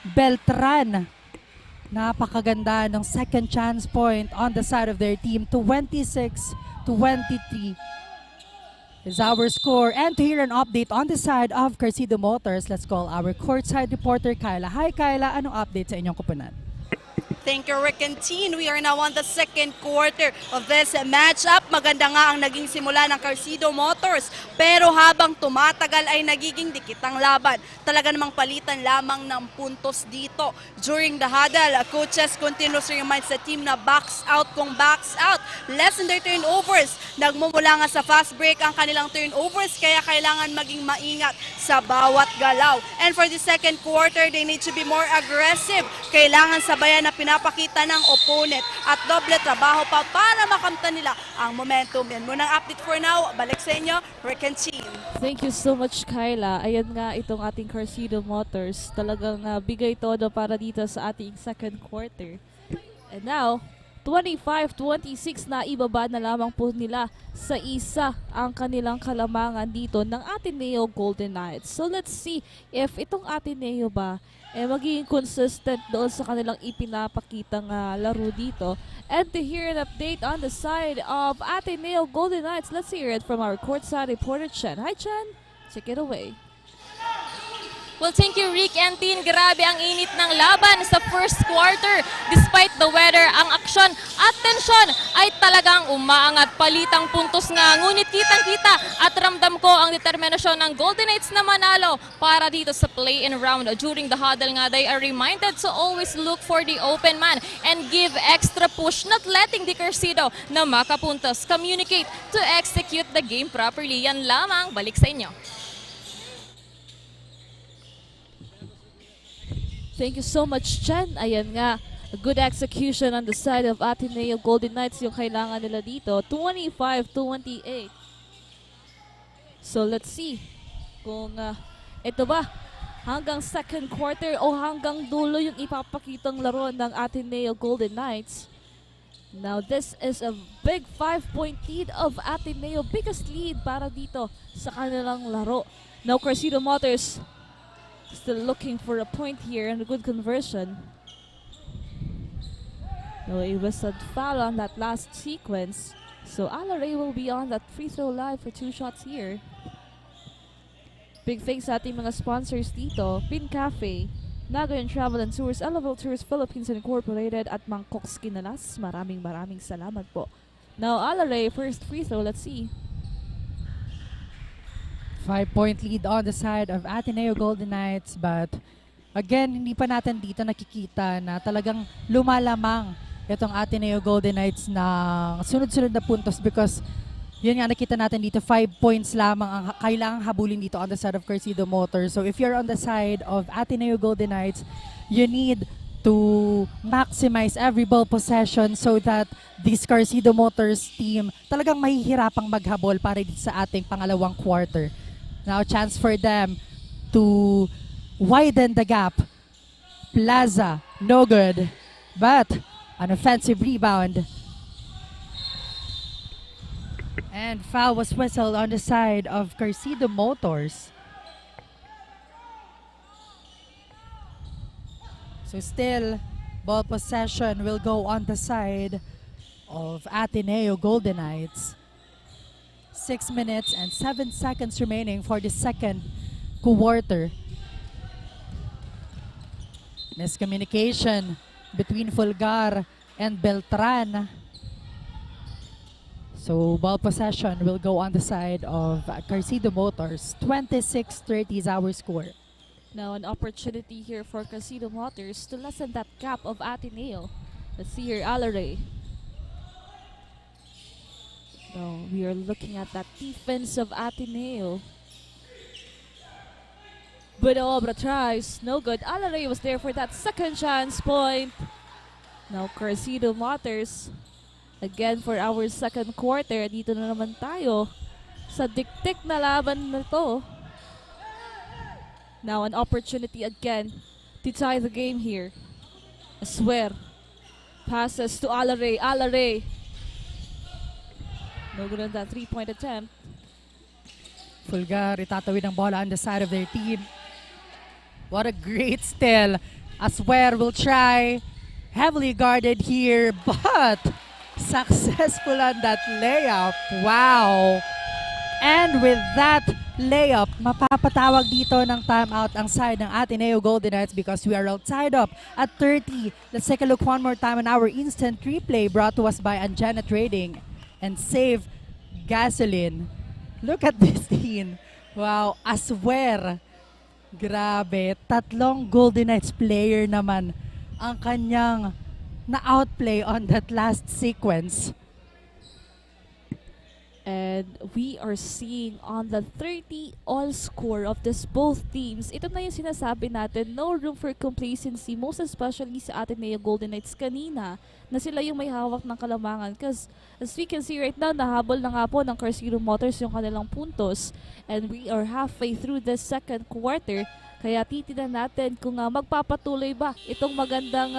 Beltran, napakaganda ng second chance point on the side of their team. 26-23 is our score. And to hear an update on the side of CARCIDO Motors, let's call our courtside reporter Kyla. Hi Kyla, anong update sa inyong koponan? Thank you, Rick and Teen. We are now on the second quarter of this matchup. Maganda nga ang naging simula ng CARCIDO Motors. Pero habang tumatagal ay nagiging dikit ang laban. Talaga namang palitan lamang ng puntos dito. During the huddle, coaches continuously remind sa team na backs out kung backs out. Lessen their turnovers. Nagmumula nga sa fast break ang kanilang turnovers, kaya kailangan maging maingat sa bawat galaw. And for the second quarter, they need to be more aggressive. Kailangan sabayan na pinapakita ng opponent at doble trabaho pa para makamtan nila ang momentum. Yan muna ang update for now. Balik sa inyo, Rick and Team. Thank you so much, Kyla. Ayan nga itong ating CARCIDO Motors. Talagang bigay todo para dito sa ating second quarter. And now, 25-26 na ibaba na lamang po nila sa isa ang kanilang kalamangan dito ng ATENEO Golden Knights. So let's see if itong ATENEO ba magiging consistent doon sa kanilang ipinapakitang laro dito. And to hear an update on the side of ATENEO Golden Knights, let's hear it from our courtside reporter Chen. Hi Chen, take it away. Well, thank you, Rick and Tin. Grabe ang init ng laban sa first quarter. Despite the weather, ang aksyon at tensyon ay talagang umaangat, palitang puntos nga. Ngunit kitang-kita at ramdam ko ang determinasyon ng Golden Knights na manalo para dito sa play-in round. During the huddle nga, they are reminded to always look for the open man and give extra push, not letting the CARCIDO na makapuntos. Communicate to execute the game properly. Yan lamang, balik sa inyo. Thank you so much, Chen. Ayan nga, a good execution on the side of Ateneo Golden Knights yung kailangan nila dito. 25-28. So let's see kung ito ba hanggang second quarter o hanggang dulo yung ipapakitang laro ng Ateneo Golden Knights. Now this is a big 5-point lead of Ateneo. Biggest lead para dito sa kanilang laro. Now CARCIDO Motors still looking for a point here and a good conversion. No, it was a foul on that last sequence. So Alaray will be on that free throw line for 2 shots here. Big thanks sa ating mga sponsors dito. Pin Cafe, Naga and Travel and Tours, Elavil Tours Philippines Incorporated at Mangkok Skinalas. Maraming salamat po. Now Alaray, first free throw, let's see. 5-point lead on the side of Ateneo Golden Knights, but again, hindi pa natin dito nakikita na talagang lumalamang itong Ateneo Golden Knights ng sunod-sunod na puntos because yun nga nakita natin dito, 5 points lamang ang kailangang habulin dito on the side of CARCIDO Motors. So if you're on the side of Ateneo Golden Knights, you need to maximize every ball possession so that this CARCIDO Motors team talagang mahihirapang maghabol para dito sa ating pangalawang quarter. Now, chance for them to widen the gap. Plaza, no good. But, an offensive rebound. And foul was whistled on the side of CARCIDO Motors. So still, ball possession will go on the side of Ateneo Golden Knights. 6 minutes and 7 seconds remaining for the second quarter. Miscommunication between Fulgar and Beltran. So ball possession will go on the side of CARCIDO Motors. 26-30 is our score. Now an opportunity here for CARCIDO Motors to lessen that gap of Ateneo. Let's see here, Alaray. No, we are looking at that defense of Ateneo. But Obra tries, no good. Alaray was there for that second chance point. Now CARCIDO Motors again for our second quarter. Dito na naman tayo sa diktik na laban na to. Now an opportunity again to tie the game here. I swear. Passes to Alaray. Alaray. No good on that 3-point attempt. Fulgar itatawid ang bola on the side of their team. What a great steal. Aswer will try. Heavily guarded here, but successful on that layup. Wow. And with that layup, mapapatawag dito ng timeout ang side ng Ateneo Golden Knights because we are all tied up at 30. Let's take a look one more time on our instant replay brought to us by Anjana Trading and Save Gasoline. Look at this scene. Wow, Aswer. Grabe, 3 Golden Knights player naman ang kanyang na-outplay on that last sequence. And we are seeing on the 30-all score of this both teams. Ito na yung sinasabi natin, no room for complacency, most especially sa Ateneo Golden Knights kanina, na sila yung may hawak ng kalamangan. Because as we can see right now, nahabol na nga po ng CARCIDO Motors yung kanilang puntos. And we are halfway through the second quarter. Kaya titinan natin kung magpapatuloy ba itong magandang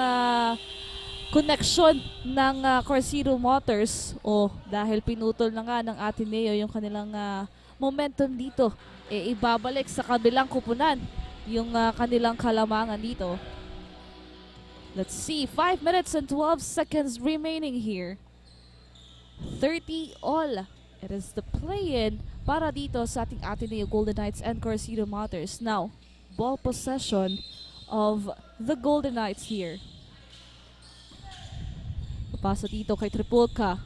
connection ng CARCIDO Motors o dahil pinutol na nga ng Ateneo yung kanilang momentum dito, ibabalik sa kabilang kupunan yung kanilang kalamangan dito. Let's see, 5 minutes and 12 seconds remaining here. 30-all. It is the play-in para dito sa ating Ateneo Golden Knights and CARCIDO Motors. Now, ball possession of the Golden Knights here. Pasa dito kay Tripulka.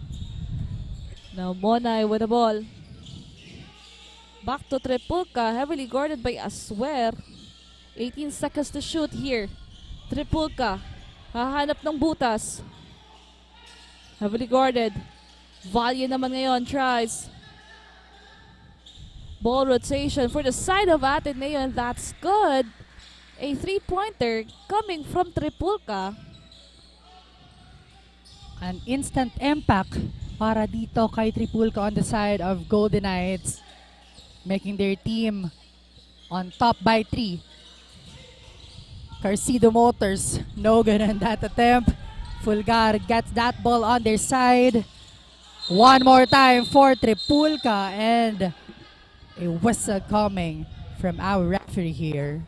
Now Monay with the ball. Back to Tripulka, heavily guarded by Aswer. 18 seconds to shoot here. Tripulka, hahanap ng butas. Heavily guarded. Value naman ngayon, tries. Ball rotation for the side of Ateneo, and that's good. A three-pointer coming from Tripulca. An instant impact para dito kay Tripulca on the side of Golden Knights, making their team on top by 3. CARCIDO Motors, no good on that attempt. Fulgar gets that ball on their side. One more time for Tripulca, and a whistle coming from our referee here.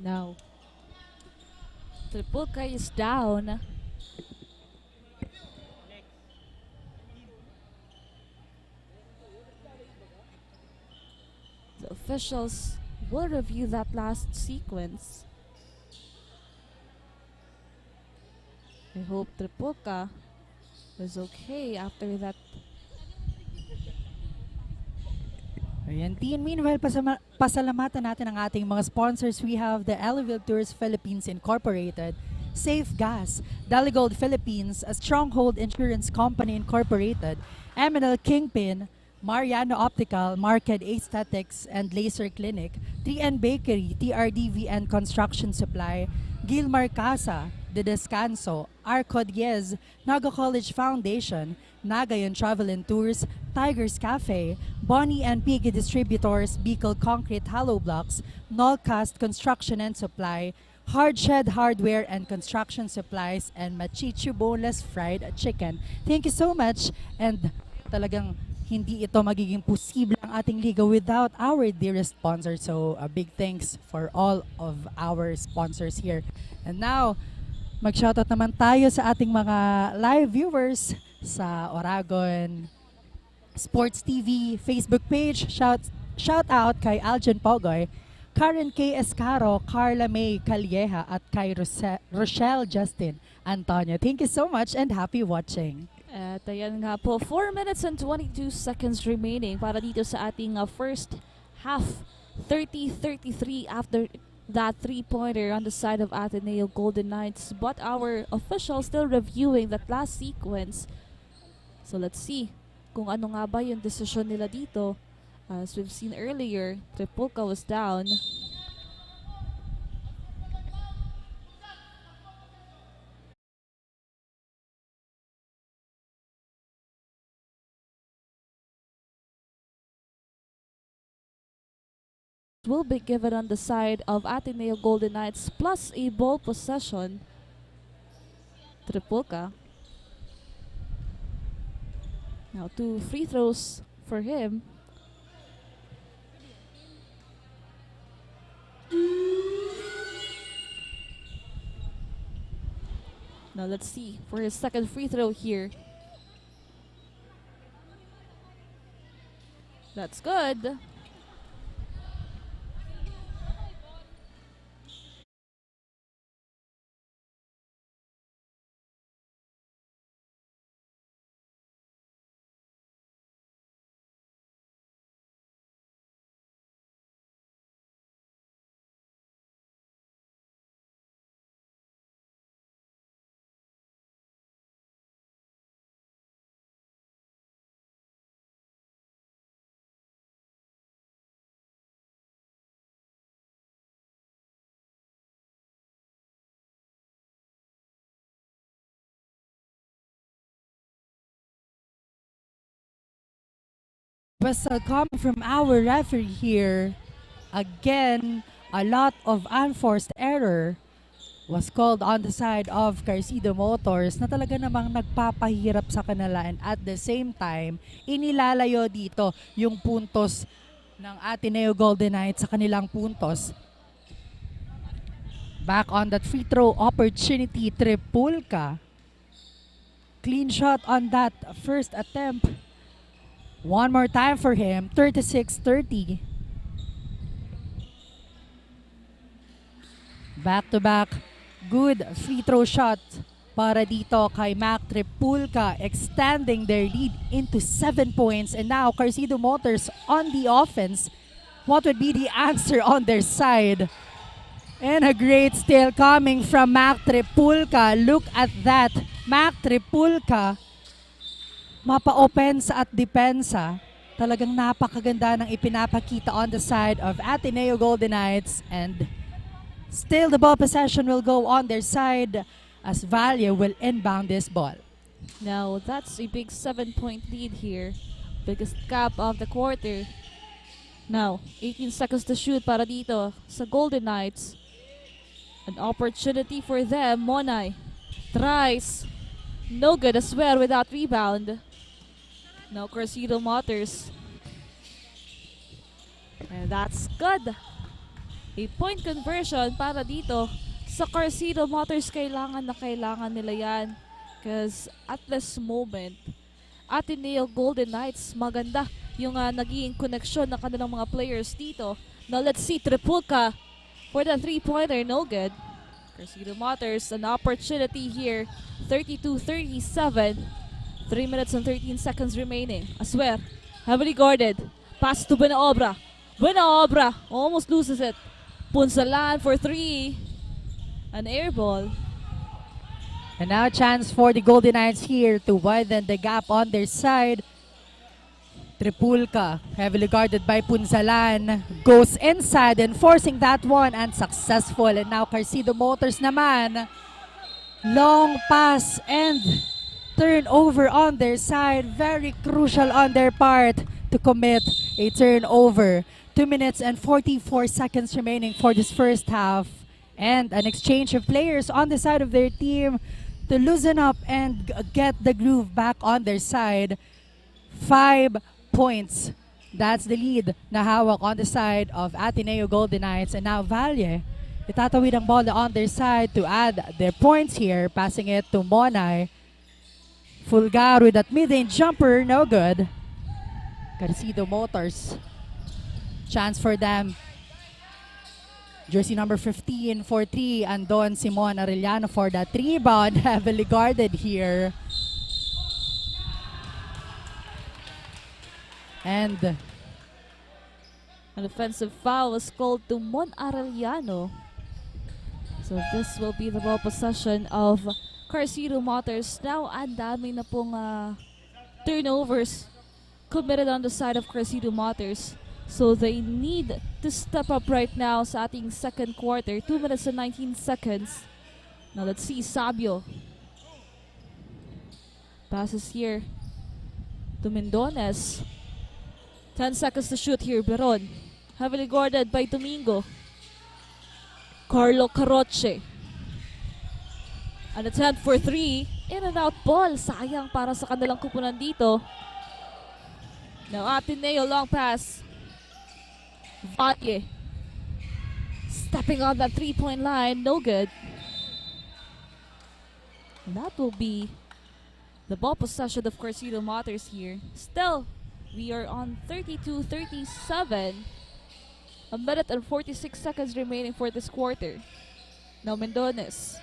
Now, Tripulca is down. The officials will review that last sequence. I hope Tripulca was okay after that. Ayan, Dean. Meanwhile, pasalamatan natin ang ating mga sponsors. We have the Elavil Tours Philippines Incorporated, Safe Gas, DELIGOLD Philippines, a Stronghold Insurance Company Incorporated, KINGPIN, MARIANO Optical, MARQED Aesthetics and Laser Clinic, 3N Bakery, TRDV and Construction Supply, GILMAR CASA, DESCANSO, ARCO DIEZ, Naga College Foundation, Naga Travel and Tours, Tigers Cafe, Bonnie and PIGGY Distributors, BICOL Concrete Hollow Blocks, NOLCAST Construction and Supply, HARDSHED Hardware and Construction Supplies, and MACHICHU Boneless Fried Chicken. Thank you so much, and talagang hindi ito magiging posible ang ating liga without our dearest sponsors. So a big thanks for all of our sponsors here. And now, mag-shoutout naman tayo sa ating mga live viewers sa Oragon Sports TV Facebook page. Shout out kay Aljan Pogoy, Karen K. Escaro, Carla May Calieja, at kay Rochelle Justin Antonio. Thank you so much and happy watching. At ayan nga po, 4 minutes and 22 seconds remaining para dito sa ating first half. 30-33 after that three-pointer on the side of Ateneo Golden Knights. But our officials still reviewing that last sequence. So let's see kung ano nga ba yung desisyon nila dito. As we've seen earlier, Tripulca was down. Will be given on the side of Ateneo Golden Knights plus a ball possession. Tripulca. Now 2 free throws for him. Now let's see for his second free throw here. That's good. Whistle coming from our referee here. Again, a lot of unforced error was called on the side of CARCIDO Motors na talaga namang nagpapahirap sa kanila, and at the same time, inilalayo dito yung puntos ng Ateneo Golden Knights sa kanilang puntos. Back on that free throw opportunity, Tripulca. Clean shot on that first attempt. One more time for him, 36-30. Back-to-back, good free throw shot para dito kay Mac Tripulca, extending their lead into 7 points. And now, CARCIDO Motors on the offense. What would be the answer on their side? And a great steal coming from Mac Tripulca. Look at that, Mac Tripulca mapa-opensa at depensa. Talagang napakaganda ng ipinapakita on the side of Ateneo Golden Knights, and still the ball possession will go on their side as Valle will inbound this ball. Now, that's a big 7-point lead here. Biggest gap of the quarter. Now, 18 seconds to shoot para dito sa Golden Knights. An opportunity for them. Monay tries. No good as well without rebound. Now, CARCIDO Motors. And that's good. A point conversion para dito sa CARCIDO Motors. Kailangan na kailangan nila yan. Because at this moment, Ateneo Golden Knights, maganda yung naging connection ng kanilang mga players dito. Now let's see, Tripulka for the 3-pointer, no good. CARCIDO Motors, an opportunity here. 32-37. 3 minutes and 13 seconds remaining. Aswer, heavily guarded. Pass to Buenaobra. Buenaobra almost loses it. Punsalan for 3. An air ball. And now a chance for the Golden Knights here to widen the gap on their side. Tripulka, heavily guarded by Punsalan, goes inside and forcing that one, and successful. And now CARCIDO Motors naman. Long pass and turnover on their side. Very crucial on their part to commit a turnover. 2 minutes and 44 seconds remaining for this first half. And an exchange of players on the side of their team to loosen up and get the groove back on their side. 5 points. That's the lead na hawak on the side of Ateneo Golden Knights. And now Valle, itatawid ang ball on their side to add their points here. Passing it to Monay. Fulgar with that mid-range jumper, no good. CARCIDO Motors. Chance for them. Jersey number 15 for 3, Andon Simon Arellano for that rebound. Heavily guarded here. And an offensive foul was called to Mon Arellano. So this will be the ball possession of CARCIDO Motors. Now, ang dami na pong turnovers committed on the side of CARCIDO Motors. So they need to step up right now sa ating second quarter. 2 minutes and 19 seconds. Now let's see Sabio. Passes here to Mendones. 10 seconds to shoot here. Beron. Heavily guarded by Domingo. Carlo Caroche. An attempt for 3. In and out ball. Sayang para sa kanilang kupunan dito. Now Ateneo, long pass. Valle. Stepping on that 3-point line. No good. And that will be the ball possession of CARCIDO Motors here. Still, we are on 32-37. A minute and 46 seconds remaining for this quarter. Now Mendones.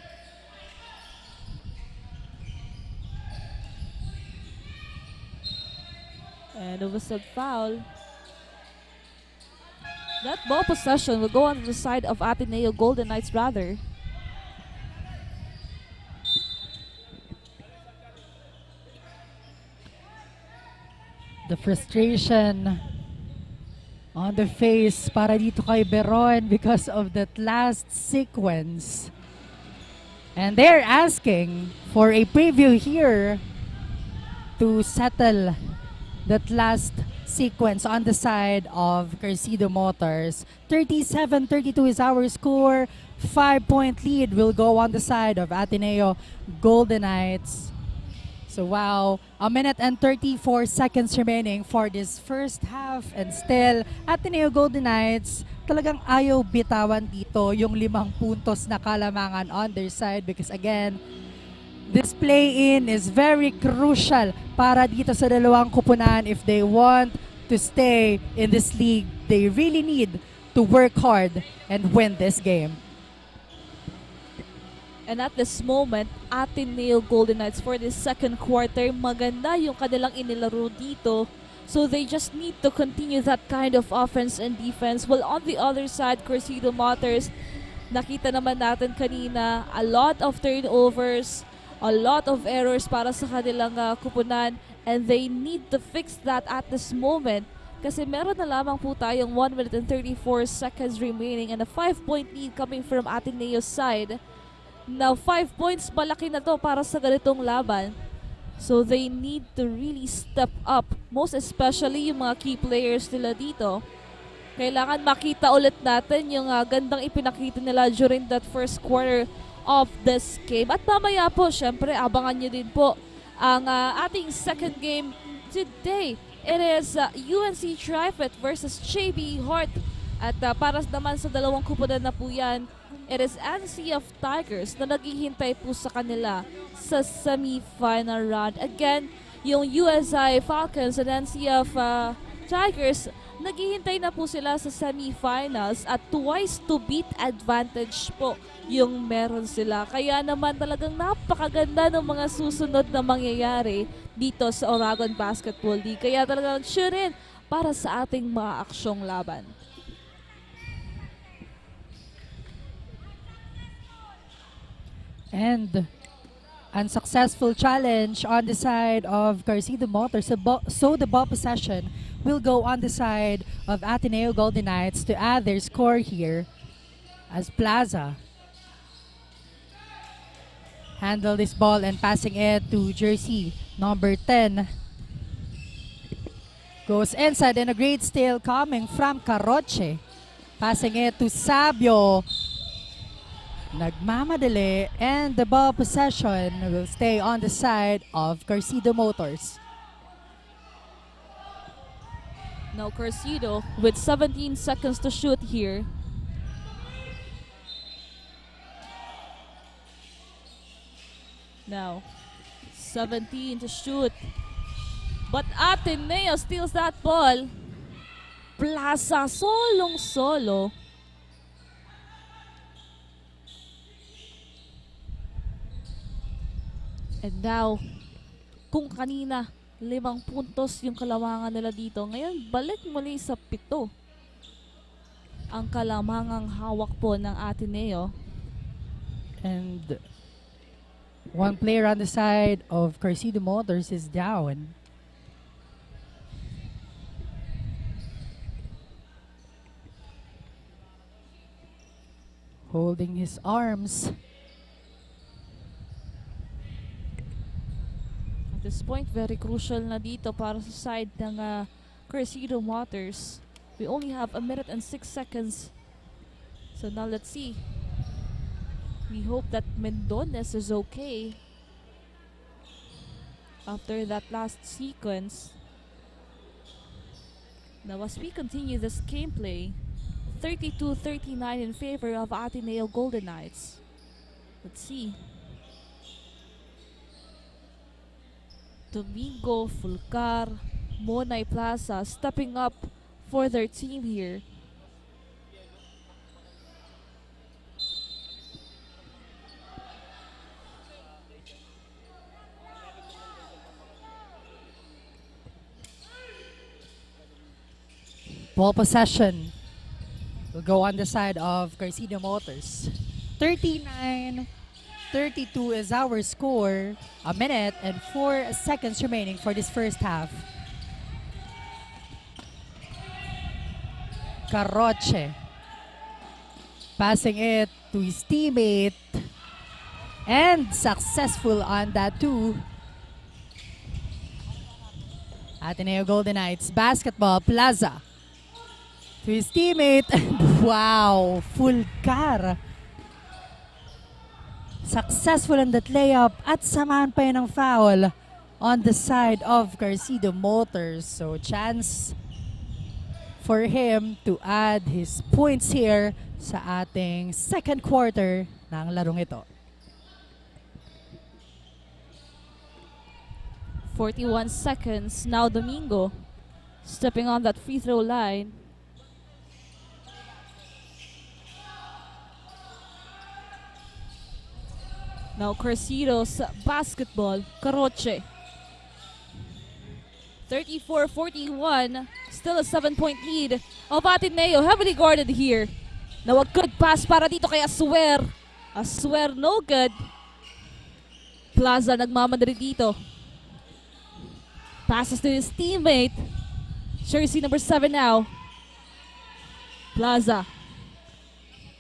And a whistled foul. That ball possession will go on the side of Ateneo Golden Knights rather. the frustration on the face para dito kay Beron because of that last sequence. And they're asking for a preview here to settle that last sequence on the side of CARCIDO Motors. 37-32 is our score. 5-point lead will go on the side of Ateneo Golden Knights. So wow, a minute and 34 seconds remaining for this first half, and still Ateneo Golden Knights talagang ayaw bitawan dito yung 5 puntos na kalamangan on their side, because again, this play-in is very crucial para dito sa dalawang kupunan. If they want to stay in this league, they really need to work hard and win this game. And at this moment, Ateneo Golden Knights for this second quarter, maganda yung kanilang inilaro dito. So they just need to continue that kind of offense and defense. While on the other side, CARCIDO Motors, nakita naman natin kanina, a lot of turnovers, a lot of errors para sa kanilang kupunan. And they need to fix that at this moment. Kasi meron na lamang po tayong 1 minute and 34 seconds remaining and a 5-point lead coming from Ateneo's side. Now 5 points, malaki na to para sa ganitong laban. So they need to really step up. Most especially yung mga key players nila dito. Kailangan makita ulit natin yung gandang ipinakita nila during that first quarter of this game. At mamaya po, syempre, abangan nyo din po ang ating second game today. It is UNC Trifet versus JB Hart. At para naman sa dalawang kupunan na po yan, it is NC of Tigers na naghihintay po sa kanila sa semi-final round. Again, yung USI Falcons and NC of Tigers, naghihintay na po sila sa semi-finals at twice to beat advantage po yung meron sila. Kaya naman talagang napakaganda ng mga susunod na mangyayari dito sa Oragon Basketball League. Kaya talagang tune in para sa ating mga aksyong laban. And unsuccessful challenge on the side of CARCIDO Motors. So the ball possession will go on the side of Ateneo Golden Knights to add their score here as Plaza handle this ball and passing it to jersey number 10. Goes inside and a great steal coming from Caroche. Passing it to Sabio. Nagmamadali and the ball possession will stay on the side of CARCIDO Motors. Now CARCIDO with 17 seconds to shoot here. Now 17 to shoot. But Ateneo steals that ball. Plaza solong-solo. And now, kung kanina 5 puntos yung kalamangan nila dito, ngayon balik muli sa 7 ang kalamangang hawak po ng Ateneo. And one player on the side of CARCIDO Motors is down. Holding his arms. At this point, very crucial na dito para sa side ng CARCIDO Motors. We only have 1 minute and 6 seconds. So now let's see. We hope that Mendones is okay after that last sequence. Now as we continue this gameplay, 32-39 in favor of Ateneo Golden Knights. Let's see. Domingo, Fulcar, Monay Plaza stepping up for their team here. Ball possession will go on the side of CARCIDO Motors. 39-32 is our score. 1 minute and 4 seconds remaining for this first half. Caroche passing it to his teammate and successful on that too. Ateneo Golden Knights basketball. Plaza to his teammate. Wow, Fulcar. Successful in that layup at samahan pa yun ng foul on the side of CARCIDO Motors. So chance for him to add his points here sa ating second quarter ng larong ito. 41 seconds. Now Domingo stepping on that free throw line. Now CARCIDO's basketball. Caroche. 34-41. Still a 7-point lead of Ateneo. Heavily guarded here. Now a good pass para dito kay Aswer. Aswer no good. Plaza nagmamadali dito. Passes to his teammate. Jersey number 7 now. Plaza.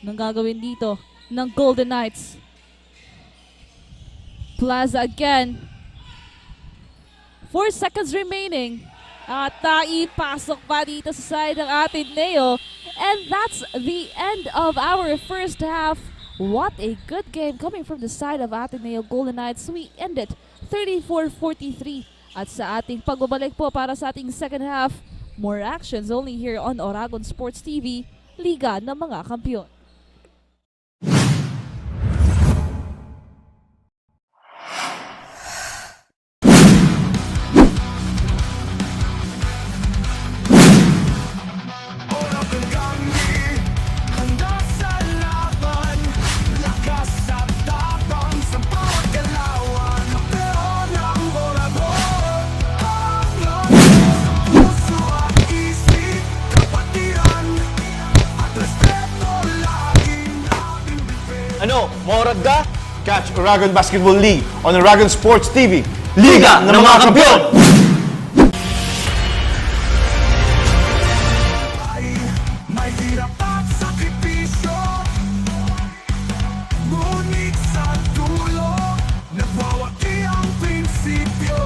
Nang gagawin dito ng Golden Knights. Plaza again. 4 seconds remaining. At ipasok pa dito sa side ng ATENEO. And that's the end of our first half. What a good game coming from the side of ATENEO Golden Knights. We ended 34-43. At sa ating pagbabalik po para sa ating second half, more actions only here on Oragon Sports TV, Liga ng mga Kampiyon. Oragon kami, handa sa laban. Lakas at tapang sa bawat galawan. Pero ng Oragon, ang lakas sa puso at isip. Kapatiran at respeto laging ating bibig. Ano, maorag ka? Catch Oragon Basketball League on Oragon Sports TV. Liga ng mga Kampiyon! May hirap at sakripisyo, ngunit sa dulo nagwawagi ang prinsipyo.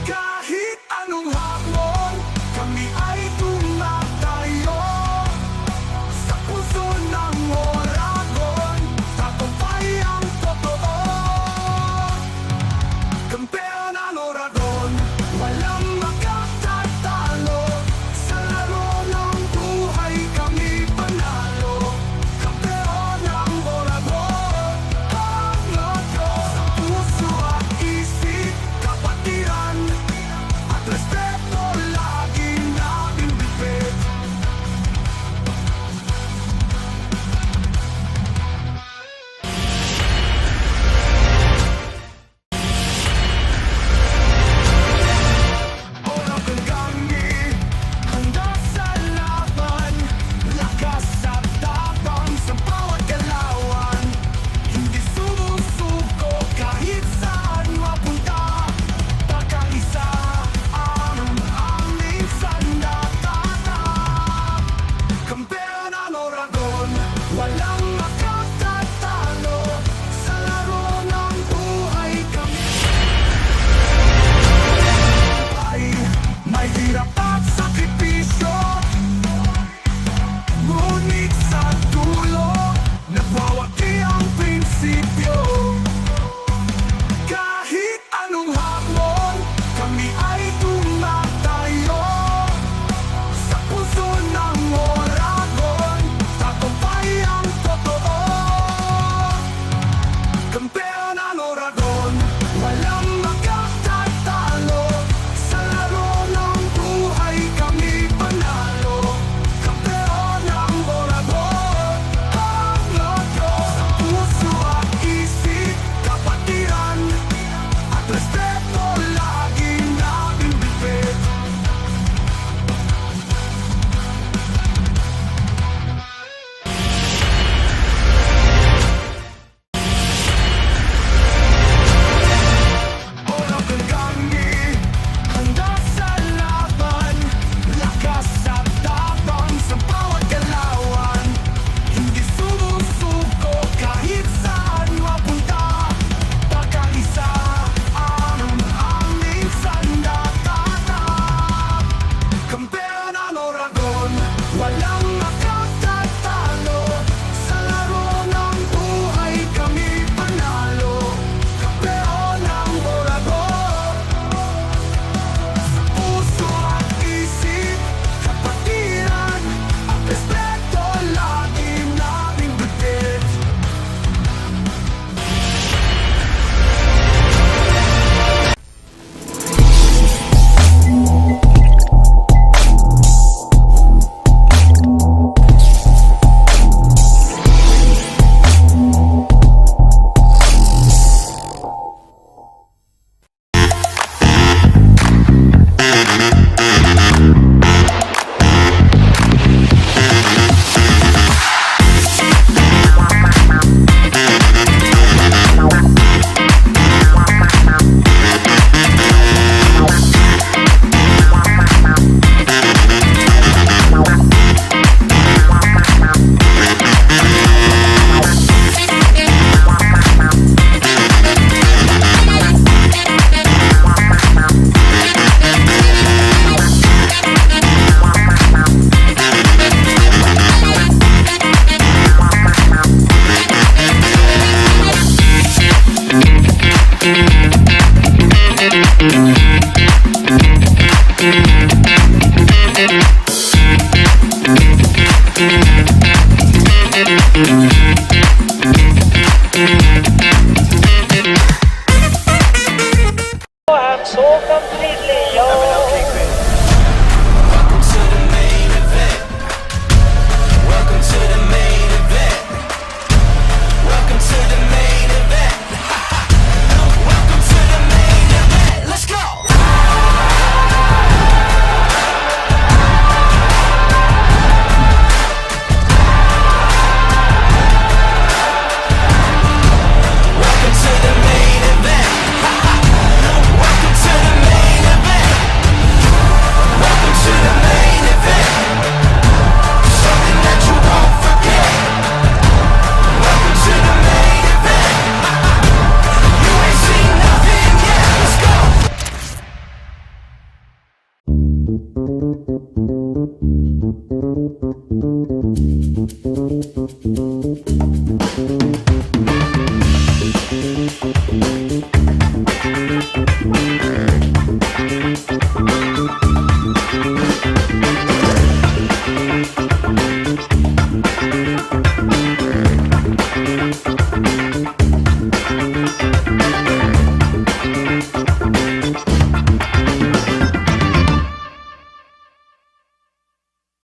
Kahit anong hamon, kami ay tumatayo sa puso ng Oragon, tagumpay ang totoo. Kampeon ang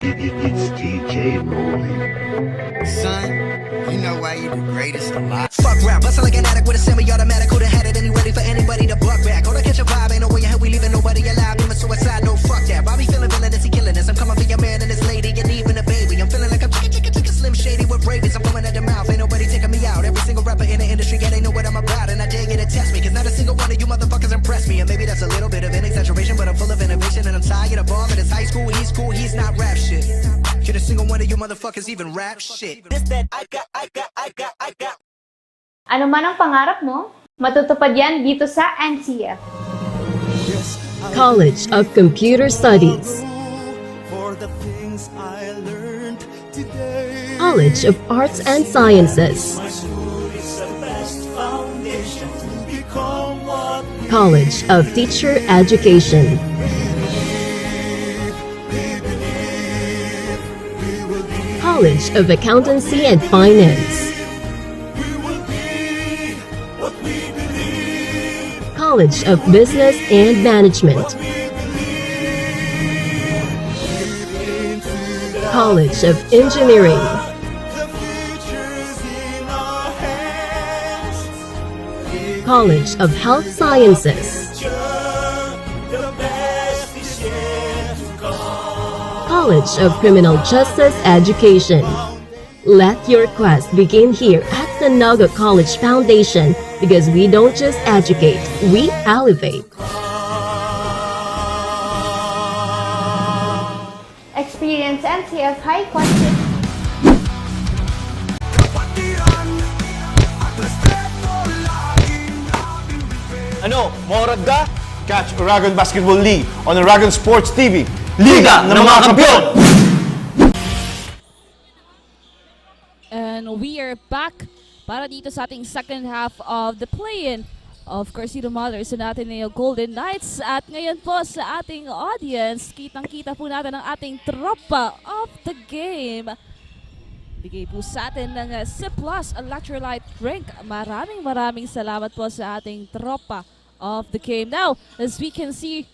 It's DJ Rolling. Son, you know why you the greatest alive. Fuck rap, bustin' like an addict with a semi-automatic. Coulda had it, and he ready for anybody to buck back. Hold on, catch a vibe, ain't no way in hell we leaving nobody alive. Even suicide, no fuck that. Bobby feeling villainous, he killing us. I'm coming for your man and his lady, and even a baby. I'm feeling like I'm chicken, slim shady with bravies. I'm coming at the mouth, ain't nobody taking me out. Every single rapper in the industry, yeah, they know what I'm about, and I dare you to test me, cause not a single one of you motherfuckers impress me. And maybe that's a little bit of an exaggeration, but I'm full of innovation, and I'm tired of bombing. It's high school, he's not rap shit. Can a single one of you motherfuckers even rap shit? This that I got. Ano man ang pangarap mo, matutupad yan dito sa NCF. College of Computer Studies, College of Arts and Sciences, College of Teacher Education, College of Accountancy and Finance, College of Business and Management, College of Engineering, College of Health Sciences, College of Criminal Justice Education. Let your quest begin here at the Naga College Foundation, because we don't just educate, we elevate. Experience NCF high quality. Ano, maorag ka? Catch Oragon Basketball League on Oragon Sports TV. Liga ng mga Kampiyon! And we are back para dito sa ating second half of the play-in of CARCIDO Mothers and ATENEO Golden Knights. At ngayon po sa ating audience, kitang-kita po natin ang ating tropa of the game. Bigay po sa atin ng C+ electrolyte drink. Maraming salamat po sa ating tropa of the game. Now, as we can see,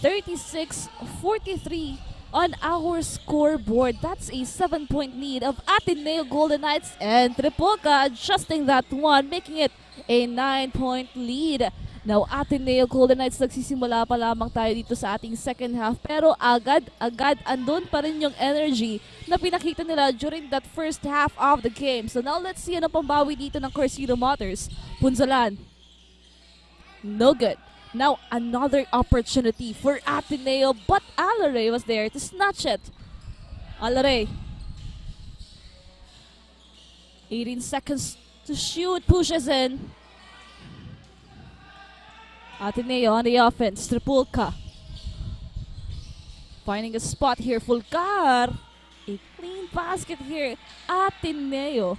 36-43 on our scoreboard. That's a 7-point lead of ATENEO Golden Knights, and Tripolka adjusting that one, making it a 9-point lead. Now, ATENEO Golden Knights, nagsisimula pa lamang tayo dito sa ating second half, pero agad andun pa rin yung energy na pinakita nila during that first half of the game. So now let's see ano pambawi dito ng CARCIDO Mothers. Punzalan, no good. Now, another opportunity for ATENEO, but Alare was there to snatch it. Alare. 18 seconds to shoot, pushes in. ATENEO on the offense, Tripolka. Finding a spot here, Fulcar. A clean basket here, ATENEO.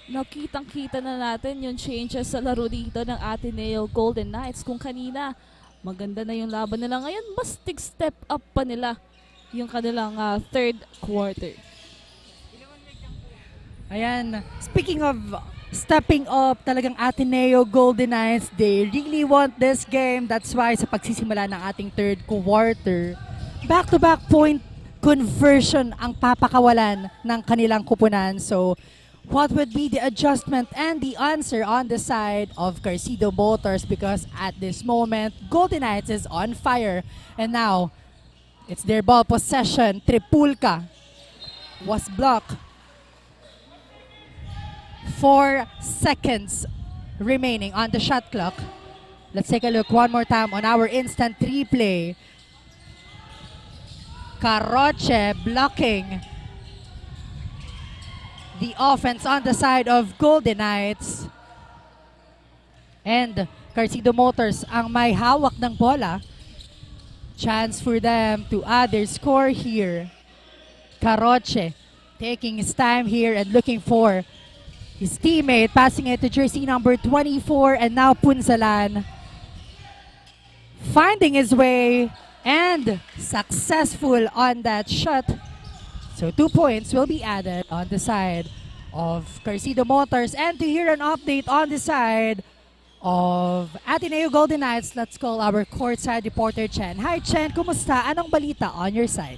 Nakitang-kita na natin yung changes sa laro dito ng ATENEO Golden Knights. Kung kanina, maganda na yung laban nila. Ngayon, mas step up pa nila yung kanilang third quarter. Ayan, speaking of stepping up, talagang ATENEO Golden Knights, they really want this game. That's why sa pagsisimula ng ating third quarter, back-to-back point conversion ang papakawalan ng kanilang kupunan. So, what would be the adjustment and the answer on the side of CARCIDO Motors? Because at this moment, Golden Knights is on fire. And now, it's their ball possession. Tripolka was blocked. 4 seconds remaining on the shot clock. Let's take a look one more time on our instant replay. Caroche blocking the offense on the side of Golden Knights. And CARCIDO Motors ang may hawak ng bola. Chance for them to add their score here. Caroche taking his time here and looking for his teammate, passing it to jersey number 24, and now Punzalan finding his way and successful on that shot. So 2 points will be added on the side of CARCIDO Motors. And to hear an update on the side of ATENEO Golden Knights, let's call our courtside reporter Chen. Hi Chen, kumusta? Anong balita on your side?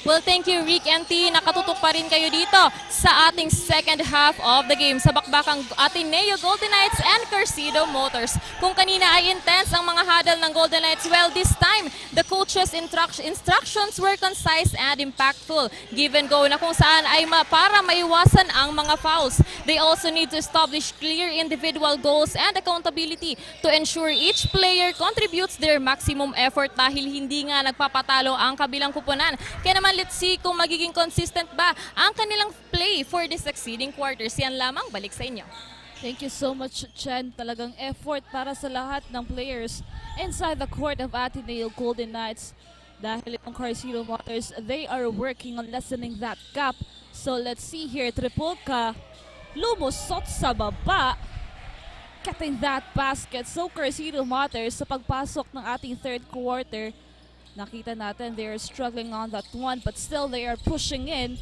Well, thank you Rick and T. Nakatutok pa rin kayo dito sa ating second half of the game sa bakbakang Ateneo Golden Knights and CARCIDO Motors. Kung kanina ay intense ang mga huddle ng Golden Knights, well, this time, the coaches' instructions were concise and impactful. Give and go na kung saan ay para maiwasan ang mga fouls. They also need to establish clear individual goals and accountability to ensure each player contributes their maximum effort dahil hindi nga nagpapatalo ang kabilang kupunan. Kaya naman, let's see kung magiging consistent ba ang kanilang play for the succeeding quarters. Yan lamang, balik sa inyo. Thank you so much, Chen. Talagang effort para sa lahat ng players inside the court of Ateneo Golden Knights. Dahil ang CARCIDO Motors, they are working on lessening that gap. So let's see here, triple ka, lumusot sa baba, getting that basket. So CARCIDO Motors, sa pagpasok ng ating third quarter, nakita natin they are struggling on that one, but still they are pushing in.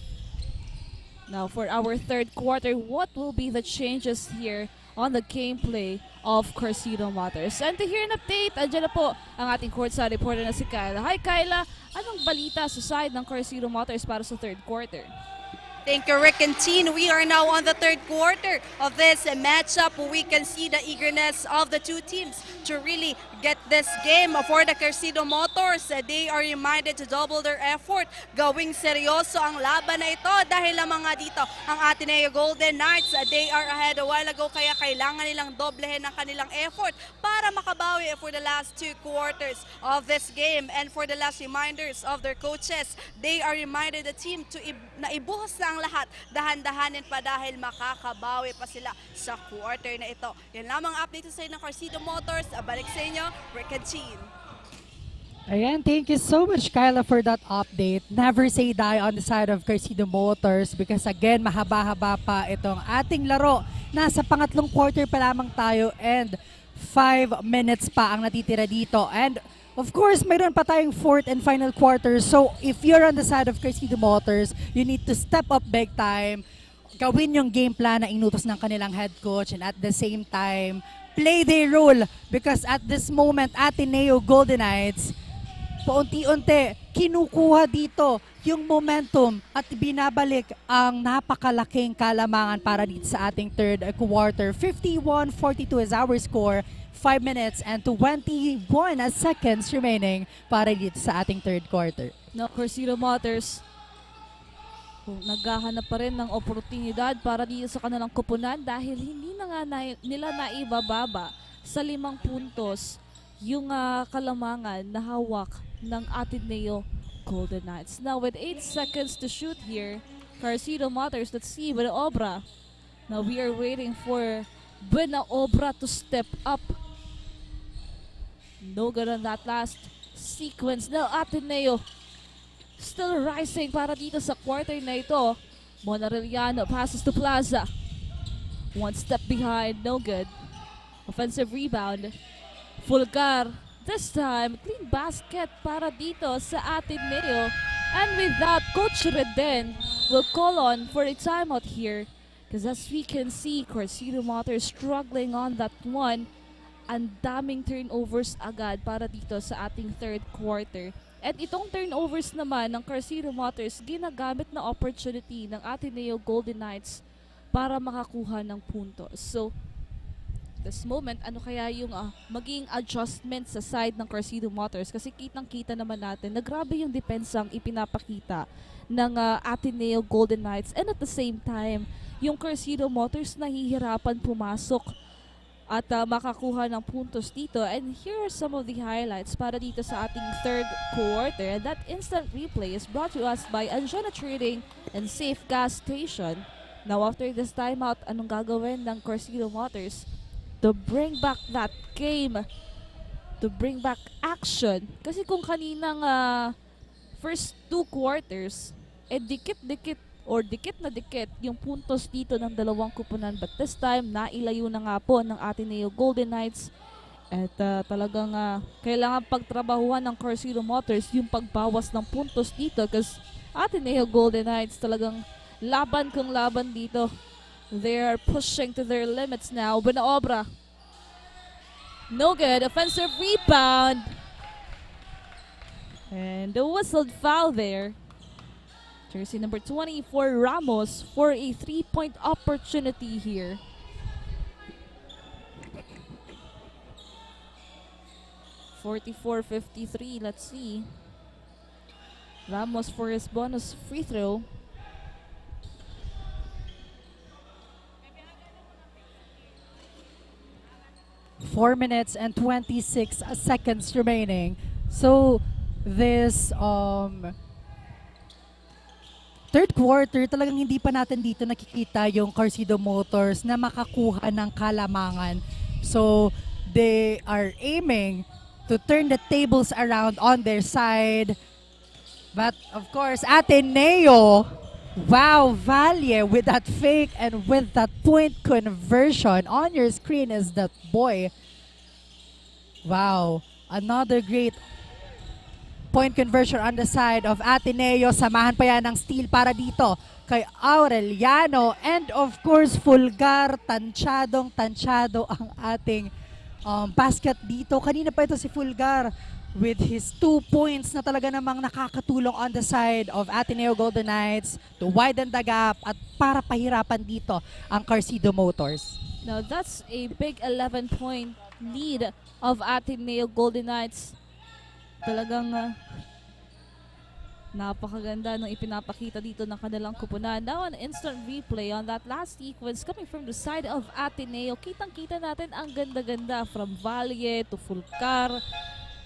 Now for our third quarter, what will be the changes here on the gameplay of CARCIDO Motors? And to hear an update, andyan na po ang ating courtside reporter na si Kyla. Hi Kyla, anong balita sa side ng CARCIDO Motors para sa third quarter? Thank you, Rick and Teen. We are now on the third quarter of this matchup. We can see the eagerness of the two teams to really get this game for the CARCIDO Motors. They are reminded to double their effort. Gawing seryoso ang laban na ito dahil lamang nga dito ang Ateneo Golden Knights. They are ahead a while ago kaya kailangan nilang doblehin ang kanilang effort para makabawi for the last two quarters of this game. And for the last reminders of their coaches, they are reminded the team to ibuhos na ang lahat, dahan-dahanin pa dahil makakabawi pa sila sa quarter na ito. Yan lamang update sa ng CARCIDO Motors. Balik sa inyo, Rick and Teen. Ayan, thank you so much, Kyla, for that update. Never say die on the side of CARCIDO Motors because again, mahaba-haba pa itong ating laro. Nasa pangatlong quarter pa lamang tayo and 5 minutes pa ang natitira dito. And of course, mayroon pa tayong fourth and final quarter. So, if you're on the side of CARCIDO Motors, you need to step up big time, gawin yung game plan na inutos ng kanilang head coach, and at the same time, play their role. Because at this moment, Ateneo Golden Knights, paunti-unti, kinukuha dito yung momentum at binabalik ang napakalaking kalamangan para dito sa ating third quarter. 51-42 is our score. 5 minutes and 21 seconds remaining para dito sa ating third quarter. No, CARCIDO Motors, naghahanap pa rin ng oportunidad para dito sa kanilang kupunan dahil hindi na nga nila naibababa sa 5 puntos yung kalamangan na hawak ng Ateneo Golden Knights. Now with 8 seconds to shoot here, CARCIDO Motors, let's see, Buenaobra. Now we are waiting for Buenaobra to step up. No good on that last sequence. Now Ateneo still rising para dito sa quarter na ito. Mariano passes to Plaza. One step behind, no good. Offensive rebound. Fulgar, this time, clean basket para dito sa Ateneo. And with that, Coach Reden will call on for a timeout here. Because as we can see, CARCIDO Motors struggling on that one. Ang daming turnovers agad para dito sa ating third quarter. At itong turnovers naman ng CARCIDO Motors, ginagamit na opportunity ng Ateneo Golden Knights para makakuha ng puntos. So, this moment, ano kaya yung maging adjustment sa side ng CARCIDO Motors? Kasi kitang-kita naman natin na grabe yung depensang ipinapakita ng Ateneo Golden Knights. And at the same time, yung CARCIDO Motors nahihirapan pumasok at makakuha ng puntos dito. And here are some of the highlights para dito sa ating third quarter. And that instant replay is brought to us by Anjona Trading and Safe Gas Station. Now after this timeout, anong gagawin ng CARCIDO Motors to bring back that game, to bring back action? Kasi kung kaninang first 2 quarters, dikit-dikit or dikit na dikit yung puntos dito ng dalawang kupunan. But this time, nailayo na nga po ng Ateneo Golden Knights. At talagang kailangan pagtrabahuan ng CARCIDO Motors yung pagbawas ng puntos dito. Because Ateneo Golden Knights talagang laban kung laban dito. They are pushing to their limits now. Buenaobra. No good. Offensive rebound. And the whistled foul there. Jersey number 24, Ramos, for a 3-point opportunity here. (44-53), let's see. Ramos for his bonus free throw. Four minutes and 26 seconds remaining. So this third quarter, talagang hindi pa natin dito nakikita yung CARCIDO Motors na makakuha ng kalamangan. So they are aiming to turn the tables around on their side. But of course, Ateneo, wow, Valle with that fake and with that point conversion. On your screen is that boy. Wow, another great point conversion on the side of Ateneo. Samahan pa yan ng steal para dito kay Aureliano. And of course, Fulgar, tansyado ang ating basket dito. Kanina pa ito si Fulgar with his 2 points na talaga namang nakakatulong on the side of Ateneo Golden Knights to widen the gap at para pahirapan dito ang CARCIDO Motors. Now that's a big 11-point lead of Ateneo Golden Knights. Talagang napakaganda ng ipinapakita dito ng kanilang kupunan. Now an instant replay on that last sequence coming from the side of Ateneo. Kitang-kita natin ang ganda-ganda from Valle to Fulcar.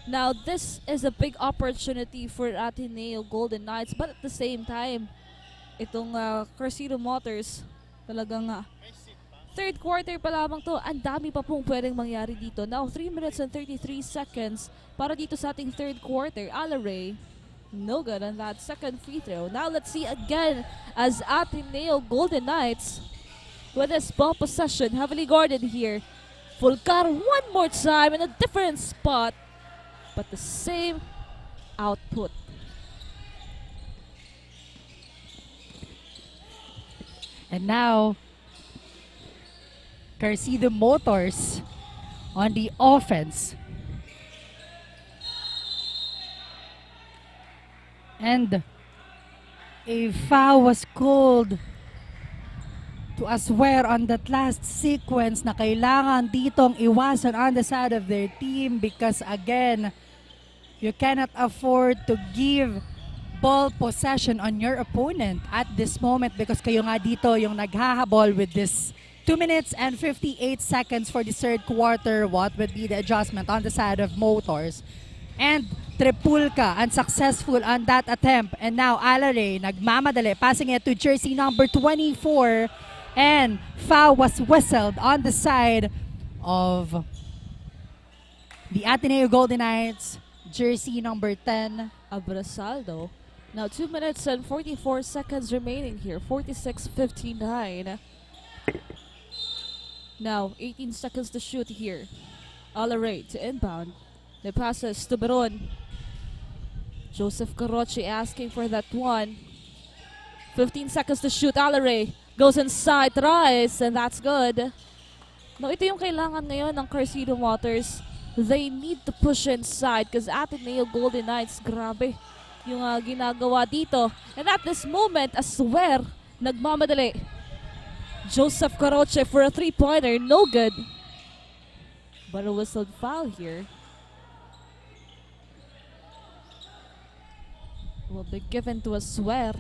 Now this is a big opportunity for Ateneo Golden Knights, but at the same time, itong CARCIDO Motors, talagang third quarter pa lamang to, ang dami pa pong pwedeng mangyari dito. Now 3 minutes and 33 seconds para dito sa ating third quarter. Alaray, no good on that second free throw. Now let's see again as Ateneo Golden Knights with this ball possession, heavily guarded here. Fulcar one more time in a different spot, but the same output. And now, CARCIDO Motors on the offense. And a foul was called to Aswer on that last sequence na kailangan ditong iwasan on the side of their team because again, you cannot afford to give ball possession on your opponent at this moment because kayo nga dito yung naghahabol with this 2 minutes and 58 seconds for the third quarter. What would be the adjustment on the side of Motors? And Trepulca unsuccessful on that attempt. And now Alare nagmamadali, passing it to jersey number 24. And foul was whistled on the side of the Ateneo Golden Knights, jersey number 10. Abrasaldo. Now 2 minutes and 44 seconds remaining here. 46-59. Now 18 seconds to shoot here. Alaray to inbound. The passes to Beron. Joseph Caroche asking for that one. 15 seconds to shoot. Alaray goes inside, tries, and that's good. Now ito yung kailangan ngayon ng CARCIDO Motors. They need to push inside because Ateneo Golden Knights, grabe yung ginagawa dito. And at this moment, Aswer nagmamadali. Joseph Caroche for a 3-pointer, no good. But a whistled foul here. Will be given to Aswer.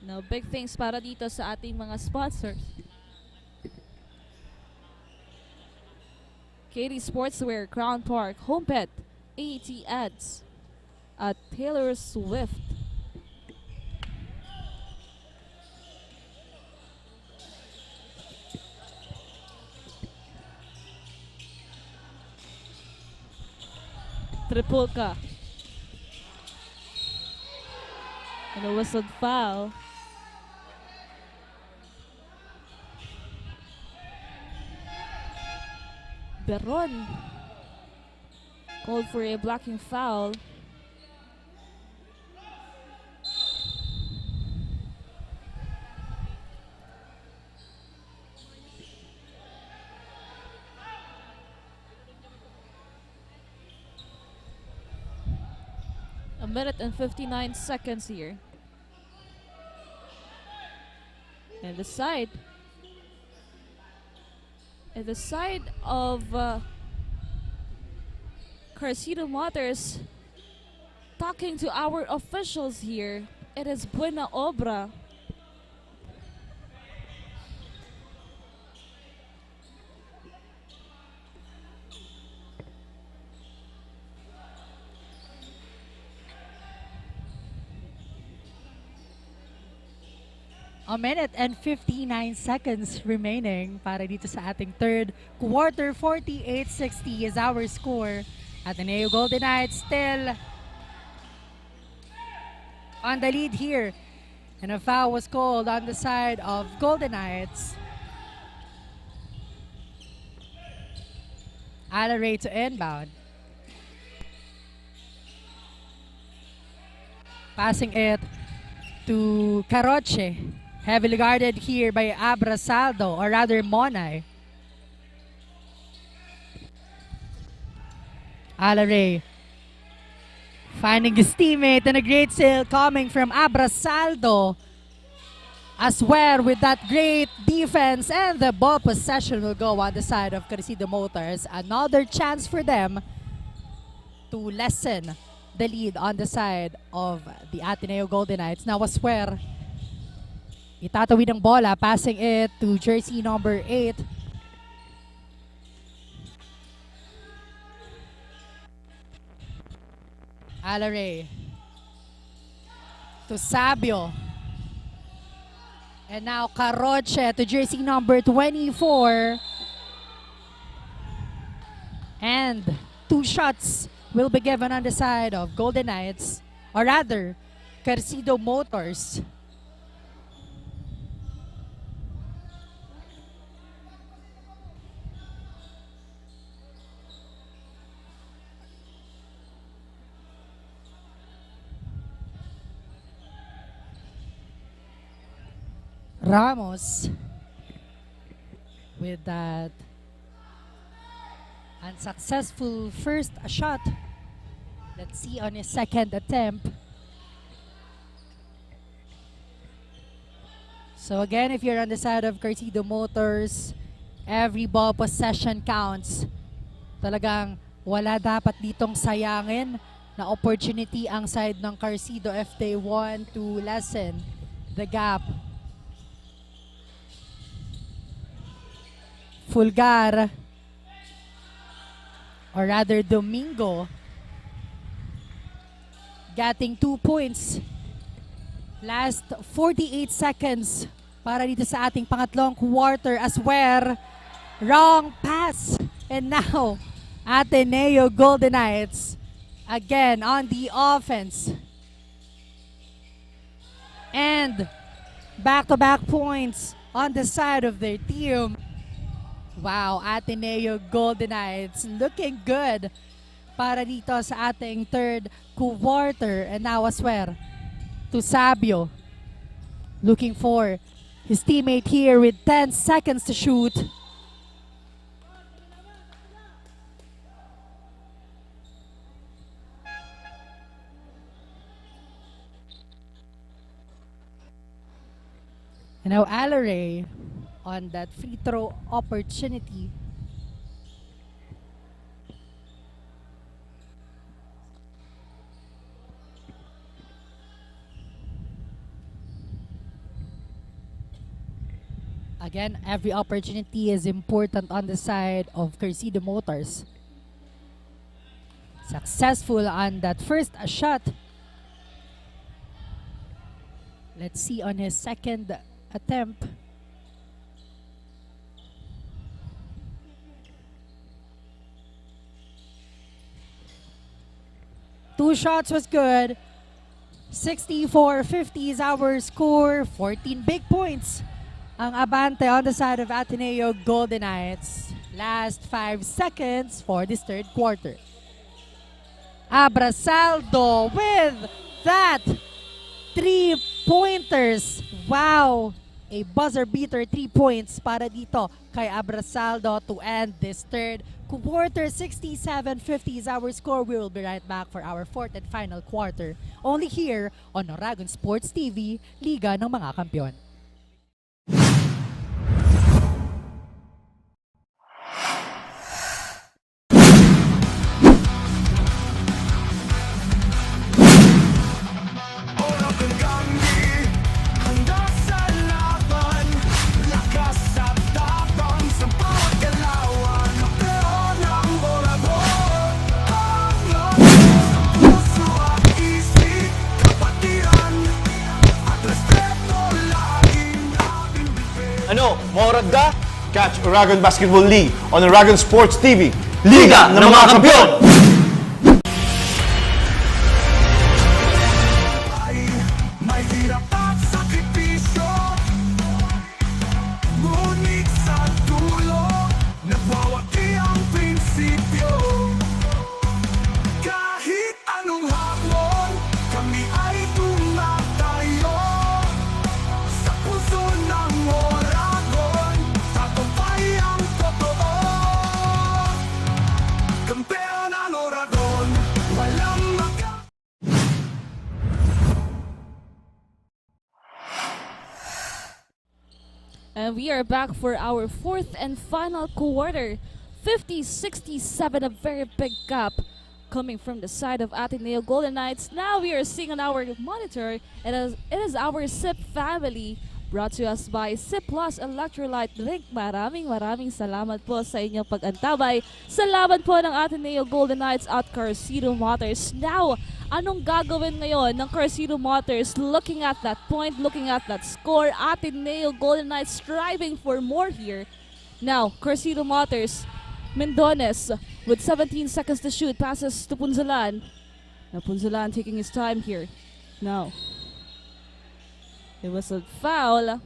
Now big things para dito sa ating mga sponsors. Katie Sportswear, Crown Park, Homepet, ATENEO, at Taylor Swift. Trepulca. And a whistled foul. Beron called for a blocking foul. minute and 59 seconds here. And the side of CARCIDO Motors talking to our officials here. It is buena obra. A minute and 59 seconds remaining para dito sa ating third quarter. 48-60 is our score. Ateneo Golden Knights still on the lead here. And a foul was called on the side of Golden Knights. Alaray to inbound. Passing it to Caroche. Heavily guarded here by Abrasaldo, or rather Monay. Alaray finding his teammate, and a great sale coming from Abrasaldo as well with that great defense, and the ball possession will go on the side of CARCIDO Motors. Another chance for them to lessen the lead on the side of the Ateneo Golden Knights. Now Aswer itatawid ng bola, passing it to jersey number 8. Alaray to Sabio. And now Caroche to jersey number 24. And 2 shots will be given on the side of Golden Knights, or rather, CARCIDO Motors. Ramos with that unsuccessful first shot. Let's see on his second attempt. So again, if you're on the side of CARCIDO Motors, every ball possession counts. Talagang wala dapat ditong sayangin na opportunity ang side ng CARCIDO if they want to lessen the gap. Fulgar, or rather Domingo, getting 2 points. Last 48 seconds para dito sa ating pangatlong quarter. Aswer, wrong pass. And now, Ateneo Golden Knights again on the offense. And back-to-back points on the side of their team. Wow, Ateneo Golden Knights looking good para dito sa ating third quarter. And now Aswer to Sabio, looking for his teammate here with 10 seconds to shoot. And now Alaray on that free throw opportunity. Again, every opportunity is important on the side of CARCIDO Motors. Successful on that first shot. Let's see on his second attempt. Two shots was good. 64-50 is our score. 14 big points ang abante on the side of Ateneo Golden Knights. Last 5 seconds for this third quarter. Abrasaldo with that 3-pointers. Wow! A buzzer beater 3 points para dito kay Abrasaldo to end this third Quarter 67-50 is our score. We will be right back for our fourth and final quarter. Only here on Oragon Sports TV, Liga ng mga Kampiyon. Oragon kami, handa sa laban. Lakas at tapang sa bawat galawan. Kapteon ng Oragon, ang lakas sa puso at isip. Kapatiran at respeto laging ating bibig. Ano, Morag ka? Catch Oragon Basketball League on Oragon Sports TV. Liga ng mga Kampiyon! May hirap at sakripisyo, ngunit sa dulo nagwawagi ang prinsipyo. Kahit anong hamon, kami ay tumatayo. Sa puso ng Oragon, tagumpay ang totoo. Kampeon ang Oragon, walang And we are back for our fourth and final quarter. 50-67, a very big gap coming from the side of Ateneo Golden Knights. Now we are seeing on our monitor, it is our SIP family, brought to us by SIP Plus Electrolyte Drink. Maraming salamat po sa inyong pag-antabay. Salamat po ng Ateneo Golden Knights at CARCIDO Motors. Now, anong gagawin ngayon ng CARCIDO Motors? Looking at that point, looking at that score, Ateneo Golden Knights striving for more here. Now, CARCIDO Motors, Mendones with 17 seconds to shoot, passes to Punzalan. Now Punzalan taking his time here. Now, it was a foul.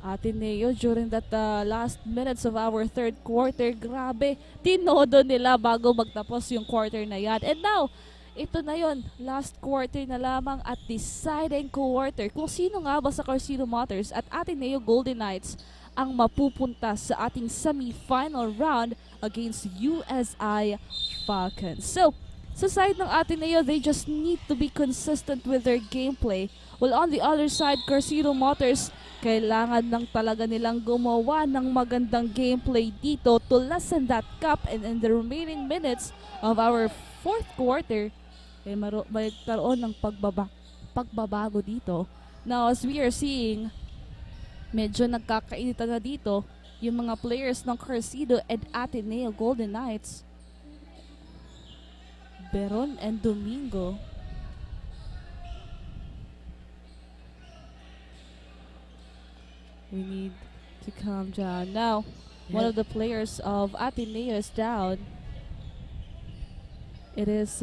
Ateneo during that last minutes of our third quarter. Grabe, tinodo nila bago magtapos yung quarter na yan. And now, ito na yon, last quarter na lamang at deciding quarter. Kung sino nga ba sa CARCIDO Motors at Ateneo Golden Knights ang mapupunta sa ating semi-final round against USI Falcons. So, sa side ng Ateneo, they just need to be consistent with their gameplay. While on the other side, CARCIDO Motors, kailangan lang talaga nilang gumawa ng magandang gameplay dito to lessen that gap, and in the remaining minutes of our fourth quarter, may karoon ng pagbabago dito. Now, as we are seeing, medyo nagkakainitan na dito yung mga players ng CARCIDO and Ateneo Golden Knights. Beron and Domingo. We need to calm down. Now, one of the players of Ateneo is down. It is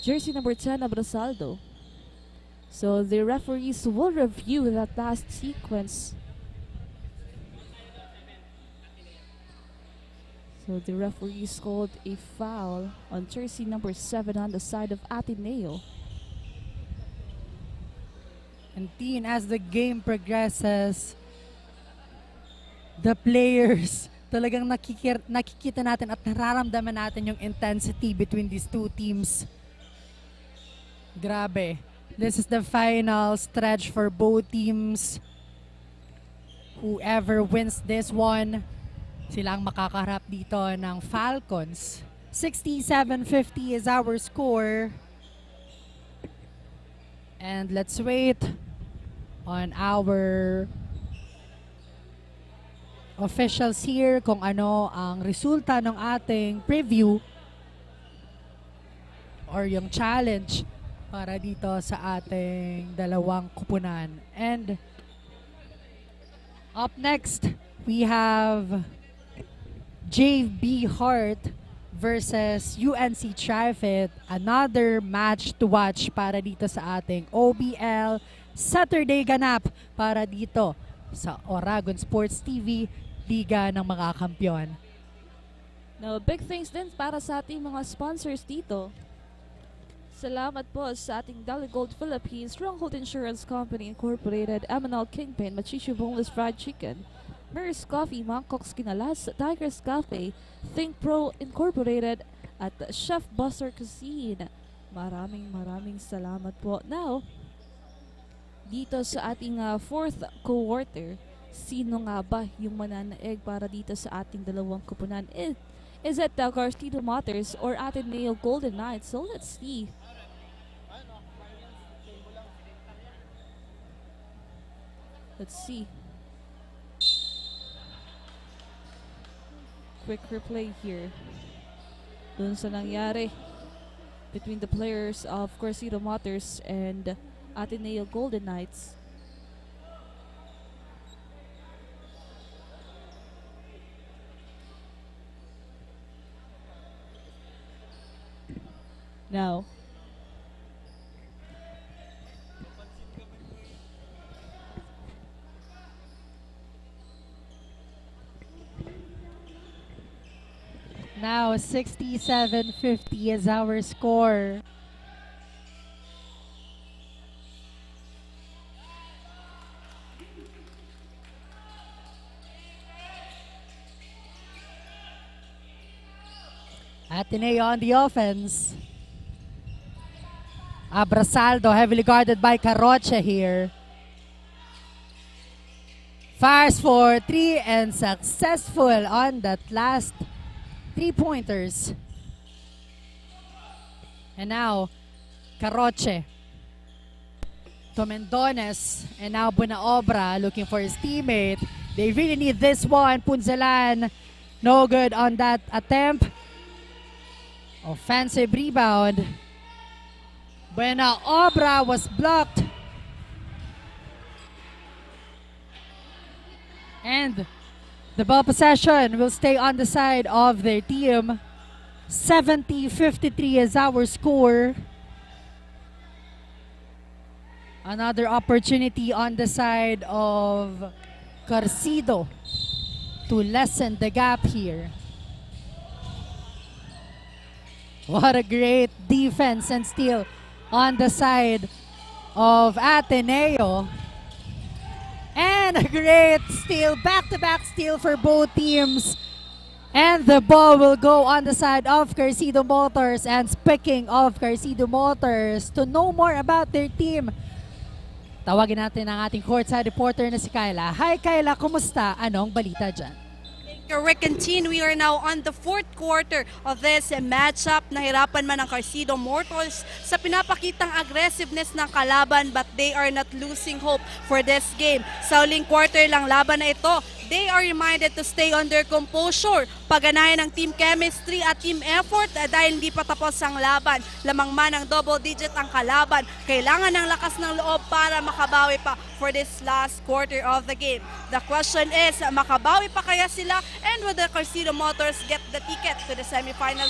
jersey number 10, Abrasaldo. So the referees will review that last sequence. So the referees called a foul on jersey number 7 on the side of Ateneo. And Teen, as the game progresses, the players, talagang nakikita natin at nararamdaman natin yung intensity between these two teams. Grabe. This is the final stretch for both teams. Whoever wins this one, sila ang makakaharap dito ng Falcons. 67-50 is our score. And let's wait on our officials here kung ano ang resulta ng ating preview or yung challenge para dito sa ating dalawang kupunan. And up next, we have JB Hart versus UNC Trifid. Another match to watch para dito sa ating OBL Saturday ganap para dito sa Oragon Sports TV, Liga ng mga Kampiyon. Now, big thanks din para sa ating mga sponsors dito. Salamat po sa ating DELIGOLD Philippines, Stronghold Insurance Company Incorporated, MNL KINGPIN, MACHICHU Boneless Fried Chicken, Mary's Coffee, Mangkok's Kinalas, Tiger's Cafe, Think Pro Incorporated, at Chef Buster Cuisine. Maraming salamat po. Now, dito sa ating fourth quarter, sino nga ba yung mananaig para dito sa ating dalawang kupunan? Is it the CARCIDO Motors or ATENEO Golden Knights? So let's see. Let's see. Quick replay here. Dun sa nangyari between the players of CARCIDO Motors and ATENEO Golden Knights. Now, Now 67-50 is our score. Ateneo on the offense. Abrasaldo heavily guarded by Caroche here. Fires for 3 and successful on that last 3-pointers. And now, Caroche to Mendones. And now Buenaobra looking for his teammate. They really need this one. Punzalan, no good on that attempt. Offensive rebound. Buenaobra was blocked. And the ball possession will stay on the side of their team. 70-53 is our score. Another opportunity on the side of CARCIDO to lessen the gap here. What a great defense and steal on the side of Ateneo. And a great steal, back-to-back steal for both teams. And the ball will go on the side of CARCIDO Motors. And speaking of CARCIDO Motors, to know more about their team, tawagin natin ang ating courtside reporter na si Kyla. Hi Kyla, kumusta? Anong balita dyan? Rick and Teen, we are now on the fourth quarter of this matchup. Nahirapan man ang CARCIDO Motors sa pinapakitang aggressiveness ng kalaban, but they are not losing hope for this game. Sa uling quarter lang laban na ito, they are reminded to stay on their composure. Pagganayan ng team chemistry at team effort dahil hindi pa tapos ang laban. Lamang man ang double digit ang kalaban. Kailangan ng lakas ng loob para makabawi pa for this last quarter of the game. The question is, makabawi pa kaya sila? And will the CARCIDO Motors get the ticket to the semifinal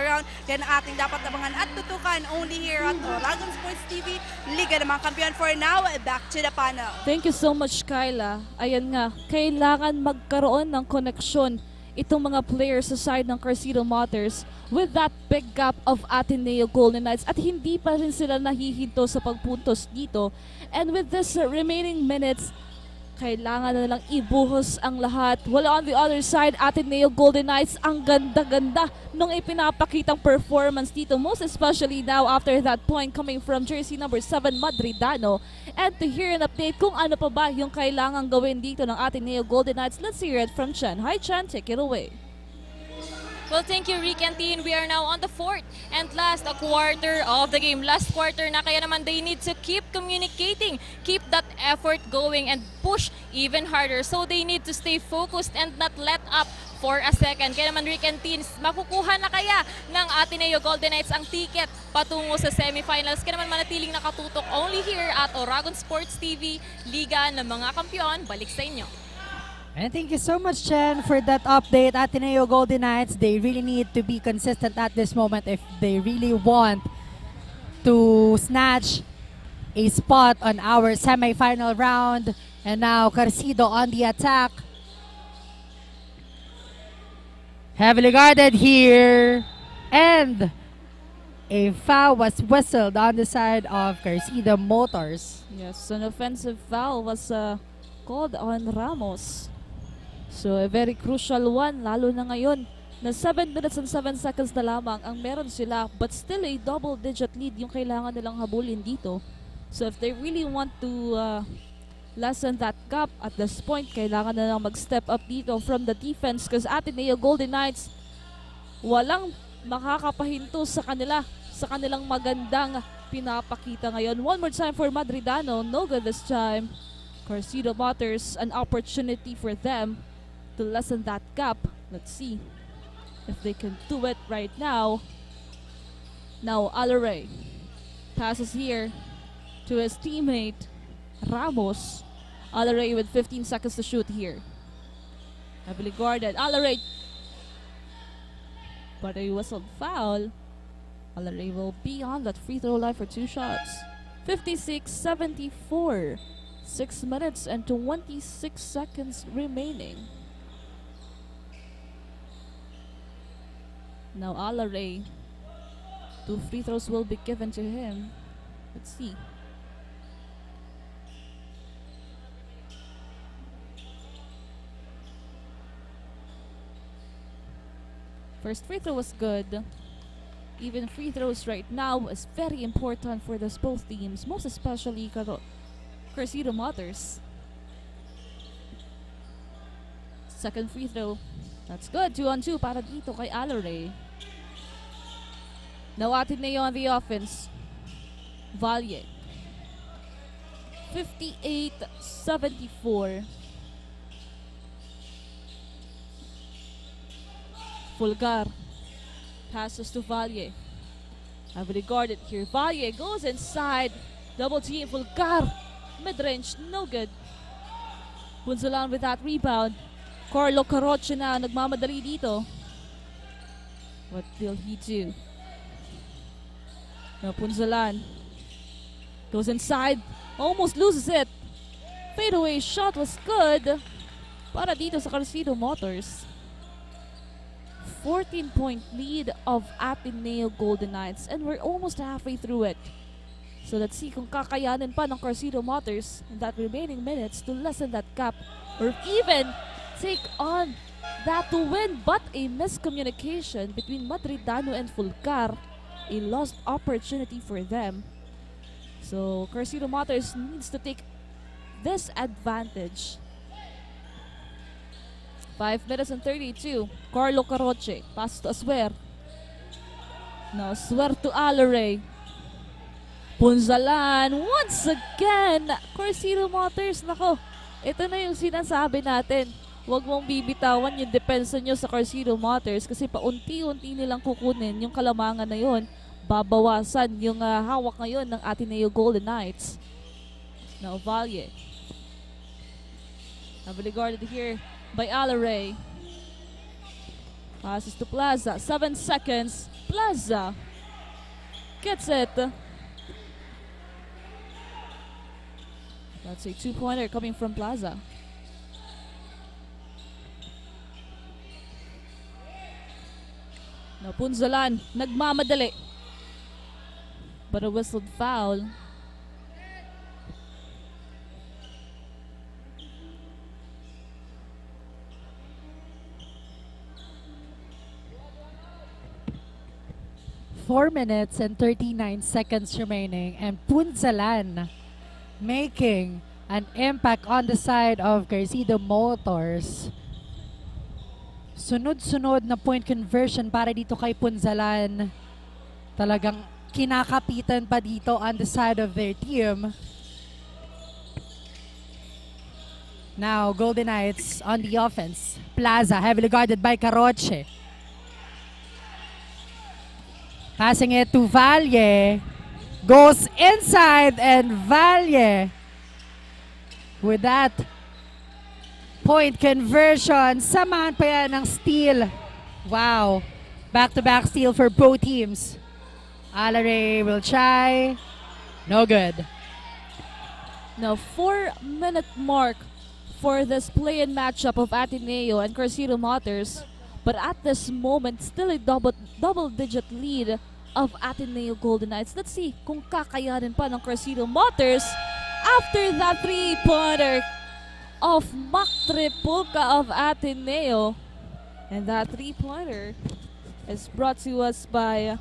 round? Yan ang ating dapat abangan at tutukan only here at Oragon Sports TV, Liga ng mga Kampiyon. For now, back to the panel. thank you so much, Kyla. Ayan nga, kailangan magkaroon ng koneksyon itong mga players sa side ng CARCIDO Motors with that big gap of Ateneo Golden Knights at hindi pa rin sila nahihinto sa pagpuntos dito. And with this remaining minutes, kailangan na lang ibuhos ang lahat. Wala on the other side, Ateneo Golden Knights, ang ganda-ganda nung ipinapakitang performance dito. Most especially now after that point coming from jersey number 7, Madridano. And to hear an update kung ano pa ba yung kailangan gawin dito ng Ateneo Golden Knights, let's hear it from Chen. Hi Chen, take it away. Well, thank you, Rick and Teen. We are now on the fourth and last quarter of the game. Last quarter na, kaya naman they need to keep communicating, keep that effort going, and push even harder. So they need to stay focused and not let up for a second. Kaya naman, Rick and Teen, makukuha na kaya ng Ateneo Golden Knights ang ticket patungo sa semifinals? Kaya naman manatiling nakatutok only here at Oragon Sports TV, Liga ng mga Kampiyon. Balik sa inyo. And thank you so much, Chen, for that update. Ateneo Golden Knights, they really need to be consistent at this moment if they really want to snatch a spot on our semifinal round. And now CARCIDO on the attack. Heavily guarded here. And a foul was whistled on the side of CARCIDO Motors. Yes, an offensive foul was called on Ramos. So a very crucial one, lalo na ngayon na 7 minutes and 7 seconds na lamang ang meron sila, but still a double-digit lead yung kailangan nilang habulin dito. So if they really want to lessen that gap at this point, kailangan na lang mag-step up dito from the defense because Ateneo Golden Knights walang makakapahinto sa kanila, sa kanilang magandang pinapakita ngayon. One more time for Madridano, no good this time. CARCIDO Motors, an opportunity for them to lessen that gap. Let's see if they can do it right now. Now Alaray passes here to his teammate Ramos. Alaray with 15 seconds to shoot here. Heavily guarded. Alaray, but a whistled foul. Alaray will be on that free throw line for 2 shots. 56-74. 6 minutes and 26 seconds remaining. Now Alaray, 2 free throws will be given to him. Let's see. First free throw was good. Even free throws right now is very important for this both teams, most especially CARCIDO Motors. Second free throw. That's good. 2-on-2 para dito kay Alaray. Now Ateneo on the offense. Valle. 58-74. Fulgar passes to Valle. Heavily guarded here. Valle goes inside. Double team. Fulgar. Mid-range. No good. Punzalan with that rebound. Carlo Caroche na nagmamadali dito. What will he do? Now Punzalan goes inside. Almost loses it. Fadeaway shot was good para dito sa CARCIDO Motors. 14-point lead of Ateneo Golden Knights, and we're almost halfway through it. So let's see kung kakayanin pa ng CARCIDO Motors in that remaining minutes to lessen that gap or even take on that to win, but a miscommunication between Madridano and Fulcar, a lost opportunity for them. So CARCIDO Motors needs to take this advantage. 5 minutes and 32. Carlo Caroche. Pass to Aswer. Now Aswer to Alaray. Punzalan. Once again. CARCIDO Motors. Nako. Ito na yung sinasabi natin. Huwag mong bibitawan yung depensa nyo sa CARCIDO Motors kasi paunti-unti nilang kukunin yung kalamangan na yon. Babawasan yung hawak ngayon ng Ateneo Golden Knights. Now Valle. Heavily guarded here by Alaray. Passes to Plaza. 7 seconds. Plaza gets it. That's a 2-pointer coming from Plaza. Now Punzalan, nagmamadali. But a whistled foul. Four minutes and 39 seconds remaining, and Punzalan making an impact on the side of CARCIDO Motors. Sunod-sunod na point conversion para dito kay Punzalan. Talagang kinakapitan pa dito on the side of their team. Now, Golden Knights on the offense. Plaza, heavily guarded by Caroche. Passing it to Valle. Goes inside, and Valle with that point conversion. Samahan pa yan ng steal. Wow. Back-to-back steal for both teams. Alaray will try. No good. Now 4-minute mark for this play-in matchup of Ateneo and CARCIDO Motors. But at this moment, still a double-digit lead of Ateneo Golden Knights. Let's see kung kakayanin pa ng CARCIDO Motors after that 3-pointer. of Tripulka of Ateneo. And that three-pointer is brought to us by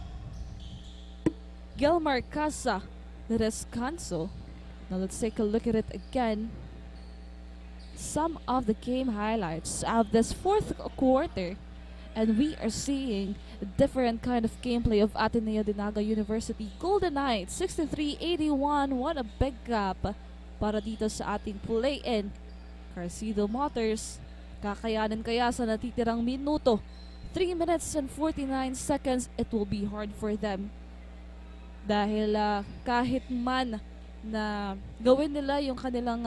GILMAR, CASA, DESCANSO. Now let's take a look at it again. Some of the game highlights of this fourth quarter. And we are seeing a different kind of gameplay of Ateneo de Naga University. Golden Knights, 63-81. What a big gap para dito sa ating play-in. CARCIDO Motors, kakayanin kaya sa natitirang minuto? 3 minutes and 49 seconds, it will be hard for them. Dahil kahit man na gawin nila yung kanilang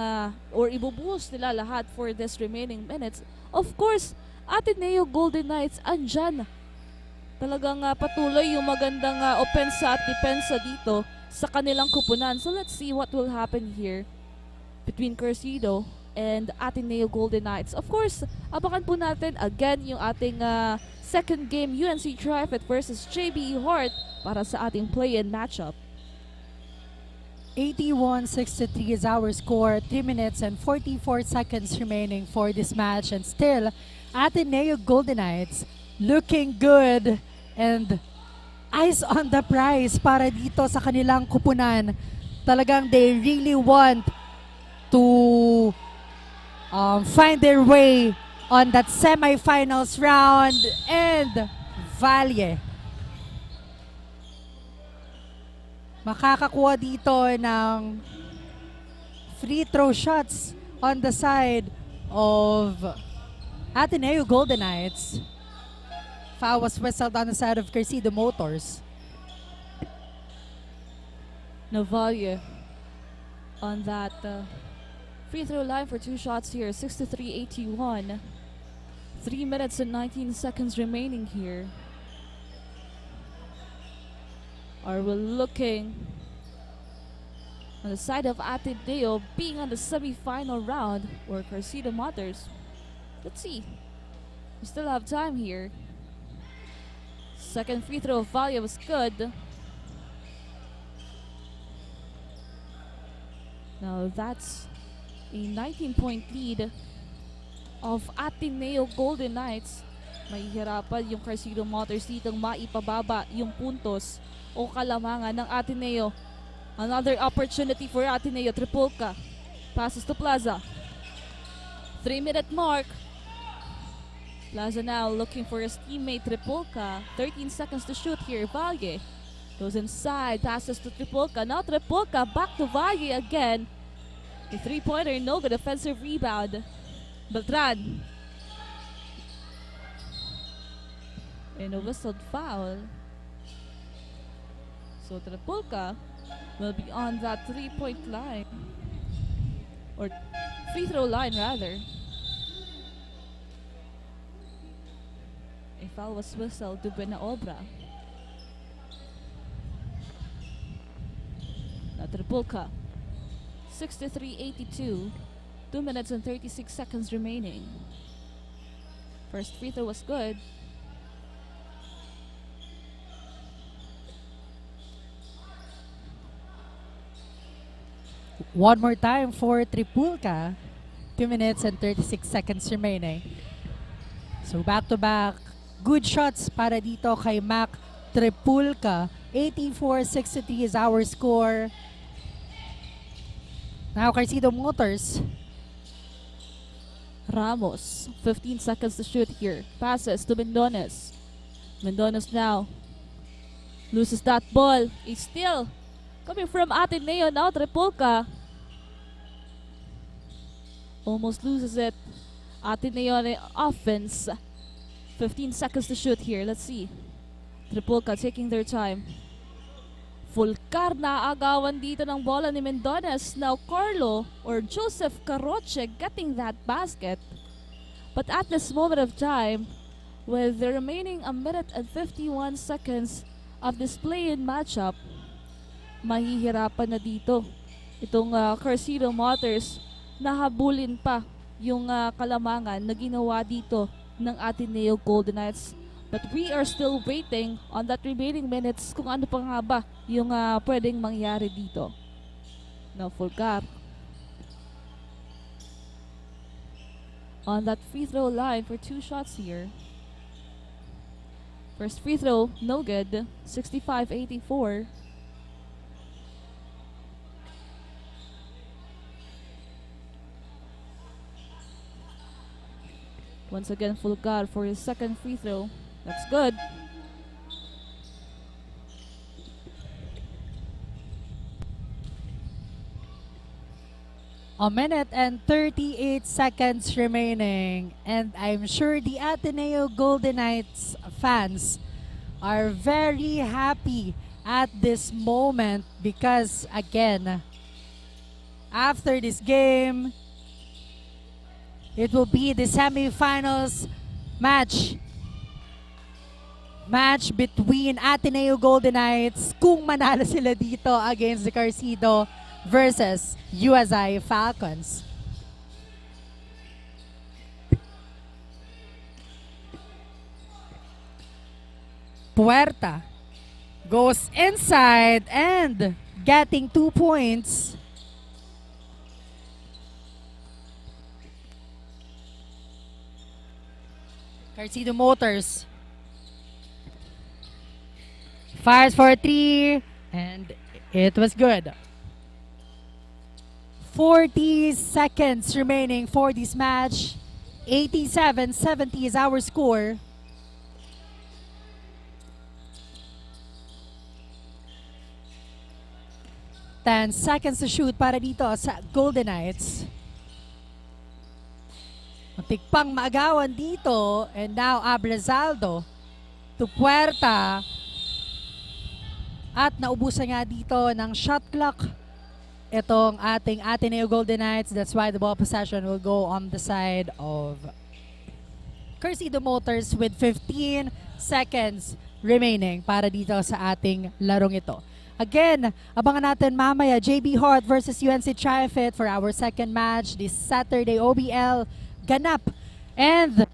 or ibubuhos nila lahat for this remaining minutes, of course, Ateneo Golden Knights andyan. Talagang patuloy yung magandang opensa at depensa dito sa kanilang kupunan. So let's see what will happen here between CARCIDO and Ateneo Golden Knights. Of course, abakan po natin again yung ating second game, UNC Trifid versus JBE Hart para sa ating play-in matchup. 81-63 is our score. 3 minutes and 44 seconds remaining for this match. And still, Ateneo Golden Knights looking good and eyes on the prize para dito sa kanilang kupunan. Talagang they really want to find their way on that semifinals round. And Valle makakakuha dito ng free throw shots on the side of Ateneo Golden Knights. Foul was whistled on the side of CARCIDO Motors. Valle on that free throw line for 2 shots here. 63-81. 3 minutes and 19 seconds remaining here. Are we looking on the side of Ateneo being on the semi-final round or CARCIDO Motors? Let's see. We still have time here. Second free throw of Valle was good. Now that's a 19-point lead of Ateneo Golden Knights. Mahihirapan yung CARCIDO Motors ditong maipababa yung puntos o kalamangan ng Ateneo. Another opportunity for Ateneo. Tripulka passes to Plaza. 3-minute mark. Plaza now looking for his teammate Tripulka. 13 seconds to shoot here. Valle goes inside, passes to Tripulka. Now Tripulka back to Valle again. A 3-pointer, no good. Defensive rebound. Beltran. And a whistled foul. So Tripulka will be on that 3-point line. Or free throw line rather. A foul was whistled to Benaobra. Now Tripulka. 63-82. 2 minutes and 36 seconds remaining. First free throw was good. One more time for Tripulka. 2 minutes and 36 seconds remaining. So back-to-back good shots para dito kay Mac Tripulka. 84-63 is our score. Now CARCIDO Motors. Ramos, 15 seconds to shoot here. Passes to Mendones. Mendones now loses that ball. He's still coming from Ateneo. Now Tripulka almost loses it. Ateneo on the offense. 15 seconds to shoot here. Let's see. Tripulka taking their time. Fulcar na agawan dito ng bola ni Mendones. Now Carlo or Joseph Caroche getting that basket. But at this moment of time, with the remaining 1 minute and 51 seconds of this play-in matchup, mahihirapan na dito itong CARCIDO Motors. Nahabulin pa yung kalamangan na ginawa dito ng Ateneo Golden Knights. But we are still waiting on that remaining minutes kung ano pa nga ba yung pwedeng mangyari dito. Now Fulcar. on that free throw line for 2 shots here. First free throw, no good. 65-84. Once again, Fulgar for his second free throw. That's good. A minute and 38 seconds remaining, and I'm sure the Ateneo Golden Knights fans are very happy at this moment because, again, after this game, it will be the semifinals match between Ateneo Golden Knights kung manalo sila dito against the CARCIDO versus USI Falcons. Puerta goes inside and getting 2 points. CARCIDO Motors fires for 3 and it was good. 40 seconds remaining for this match. 87-70 is our score. Ten seconds to shoot para dito sa Golden Knights. Muntik pang maagawan dito, and now Abrazaldo to Puerta. At naubusan nga dito ng shot clock itong ating Ateneo Golden Knights. That's why the ball possession will go on the side of CARCIDO Motors with 15 seconds remaining para dito sa ating larong ito. Again, abangan natin mamaya JB Hart versus UNC Tri-Fit for our second match this Saturday OBL ganap. And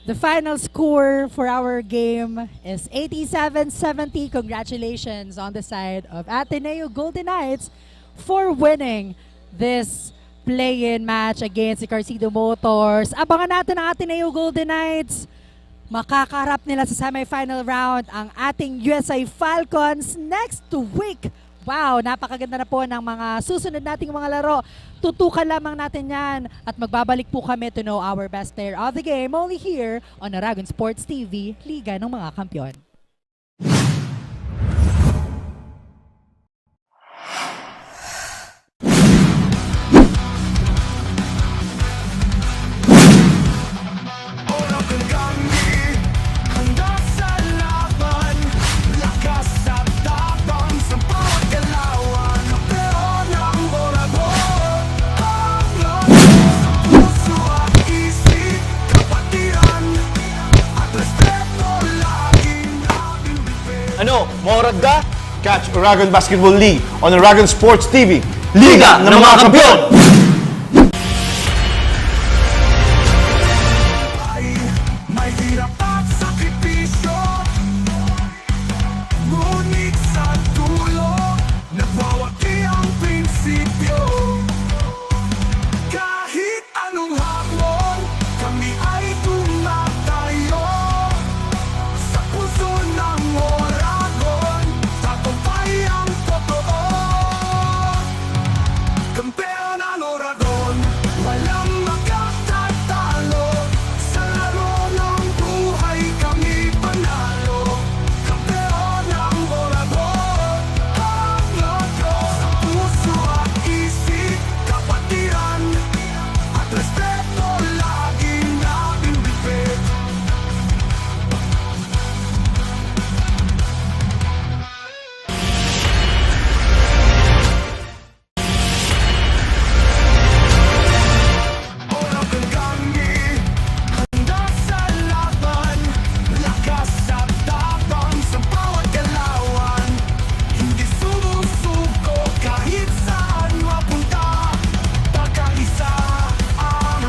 the final score for our game is 87-70. Congratulations on the side of Ateneo Golden Knights for winning this play-in match against the CARCIDO Motors. Abangan natin ang Ateneo Golden Knights. Makakarap nila sa semifinal round ang ating USI Falcons next week. Wow, napakaganda na po ng mga susunod nating mga laro. Tutukan lamang natin yan at magbabalik po kami to know our best player of the game only here on Oragon Sports TV, Liga ng mga Kampiyon. Ano, Morag ka? Catch Oragon Basketball League on Oragon Sports TV, Liga ng mga Kampiyon! May hirap at sakripisyo, ngunit sa dulo nagwawagi ang prinsipyo. Kahit anong hamon, kami ay tumatayo sa puso ng Oragon, tagumpay ang totoo. Kampeon ang Oragon, walang magkatatalo. Sa laro ng buhay kami panalo. Kampeon ang Oragon, ang logo. Sa puso at isip, kapatiran at respeto laging nating bibig. Oragon kami, handa sa laban. Lakas at tapang sa bawat galawan. Hindi sumusuko kahit saan mapunta. Pagkaisa ang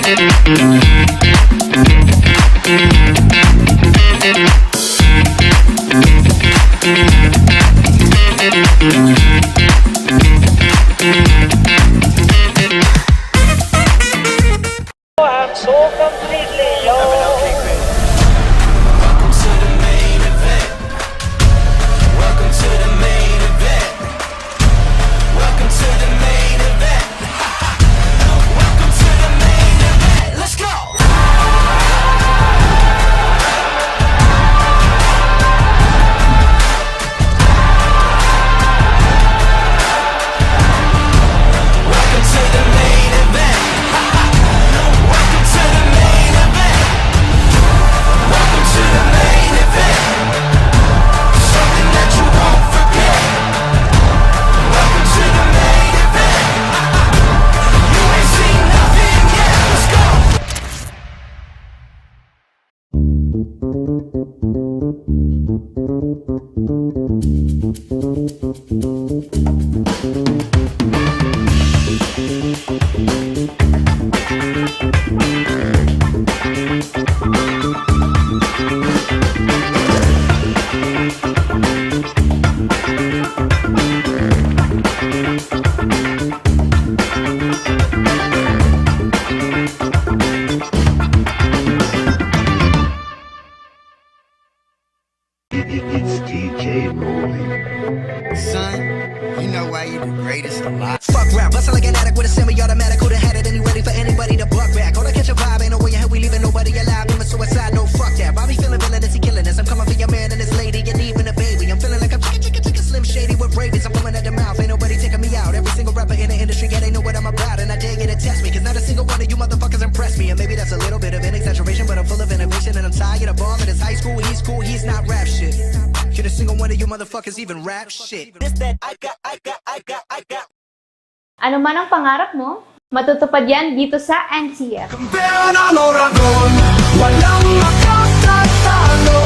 I'm so completely yours. Welcome to the main event. Welcome to the main event. Welcome to the main event. Welcome to the main event. Let's go. Welcome to the main event. Welcome to the main event. Welcome to the main event. Something that you won't forget. Welcome to the main event. You ain't seen nothing yet. Let's go. It's DJ rolling. Son, you know why you the greatest alive. Fuck rap, bustin' like an addict with a semi-automatic. Who'da had it and you ready for anybody to buck back? Hold on, catch a vibe, ain't no way in hell we leaving nobody alive. I'm a suicide, no fuck that. Bobby feeling villainous, he killing us. I'm coming for your man and his lady, and even a baby. I'm feeling like I'm chicka Slim Shady with rabies. I'm coming at the mouth, ain't nobody taking me out. Every single rapper in the industry, yeah, they know what I'm about. And I dare you to test me, cause not a single one of you motherfuckers impress me. And maybe that's a little bit of an exaggeration, but I'm full of innovation. And I'm tired of all of this high school, he's cool, he's not rap shit. Should a single one of you motherfuckers even rap shit? This that I got. Ano man ang pangarap mo, matutupad yan dito sa NCF. Kampeon ang Oragon, walang makatatalo.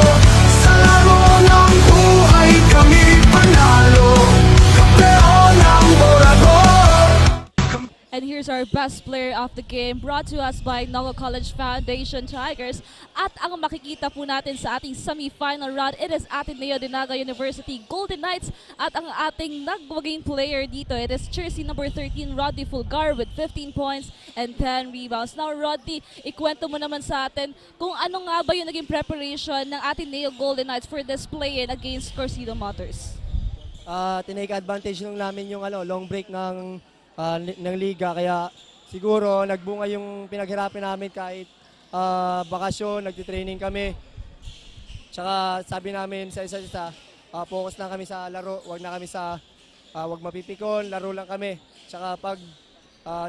Sa laro ng buhay kami panalo. Kampeon ang Oragon. And here's our best player of the game, brought to us by Naga College Foundation Tigers. At ang makikita po natin sa ating semi-final round, it is Ateneo de Naga University Golden Knights. At ang ating nagwaging player dito, it is jersey number 13, Rodney Fulgar with 15 points and 10 rebounds. Now, Rodney, ikwento mo naman sa atin kung ano nga ba yung naging preparation ng Ateneo Golden Knights for this play-in against CARCIDO Motors. Tinake advantage nung namin yung long break ng liga, kaya siguro nagbunga yung pinaghirapan namin kahit bakasyon, nagtitraining kami. Tsaka sabi namin sa isa't isa, focus lang kami sa laro, wag mapipikon, laro lang kami. Tsaka pag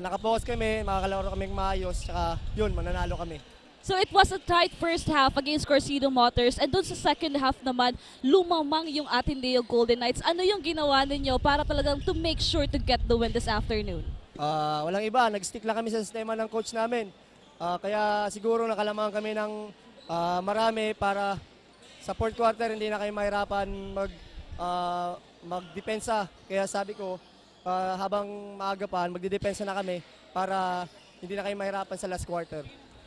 nakapokus kami, makakalaro kami maayos, tsaka yun, mananalo kami. So it was a tight first half against CARCIDO Motors, and doon sa second half naman, lumamang yung Ateneo Golden Knights. Ano yung ginawa ninyo para talagang to make sure to get the win this afternoon? Walang iba, nag-stick lang kami sa sistema ng coach namin. Kaya siguro nakalamangan kami ng marami para sa fourth quarter hindi na kayo mahirapan magdepensa. Kaya sabi ko, habang maaga pa, magdedepensa na kami para hindi na kayo mahirapan sa last quarter.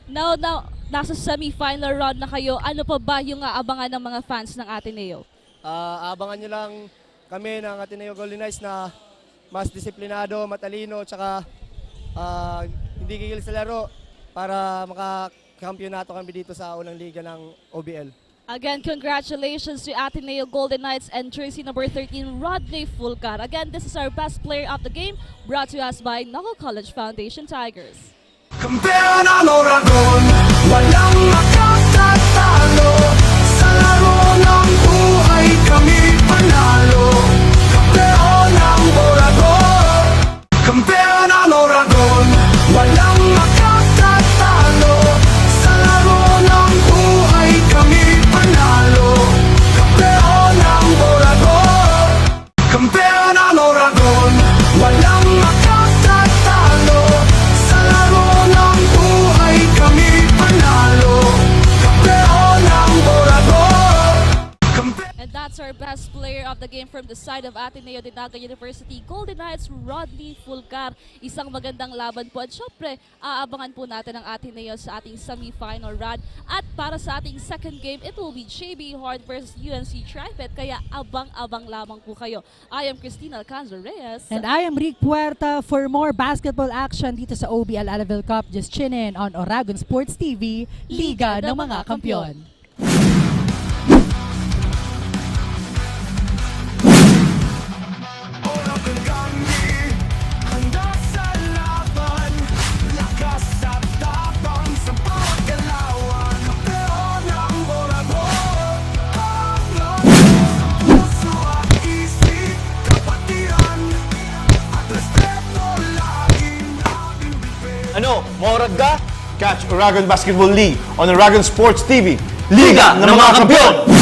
Now, nasa semi-final round na kayo, ano pa ba yung aabangan ng mga fans ng Ateneo? Abangan nyo lang kami ng Ateneo Golden Knights na mas disiplinado, matalino, tsaka hindi gigil sa laro para makakampiyonato kami dito sa unang liga ng OBL. Again, congratulations to Ateneo Golden Knights and jersey number 13, Rodney Fulgar. Again, this is our best player of the game, brought to us by Naga College Foundation Tigers. Kampeon ang Oragon, walang makatatalo. Sa laro ng buhay kami panalo. Kampeon ang Oragon. Kampeon ang Oragon, walang makatatalo. Sa laro ng buhay kami panalo. Kampeon ang Oragon. Kampeon ang Oragon, walang makatatalo. Sa laro ng buhay kami panalo. Kampeon ang Oragon. And that's our best best player of the game from the side of Ateneo de Naga University, Golden Knights, Rodney Fulcar. Isang magandang laban po. At syempre, aabangan po natin ang Ateneo sa ating semi-final run. At para sa ating second game, it will be JB Hard versus UNC Tripet. Kaya abang-abang lamang po kayo. I am Cristina Alcanzo Reyes. And I am Rick Puerta. For more basketball action dito sa OBL Elavil Cup, just tune in on Oragon Sports TV, Liga ng mga Kampiyon. Ano, Morag ka? Catch Oragon Basketball League on Oragon Sports TV. Liga ng mga Kampiyon!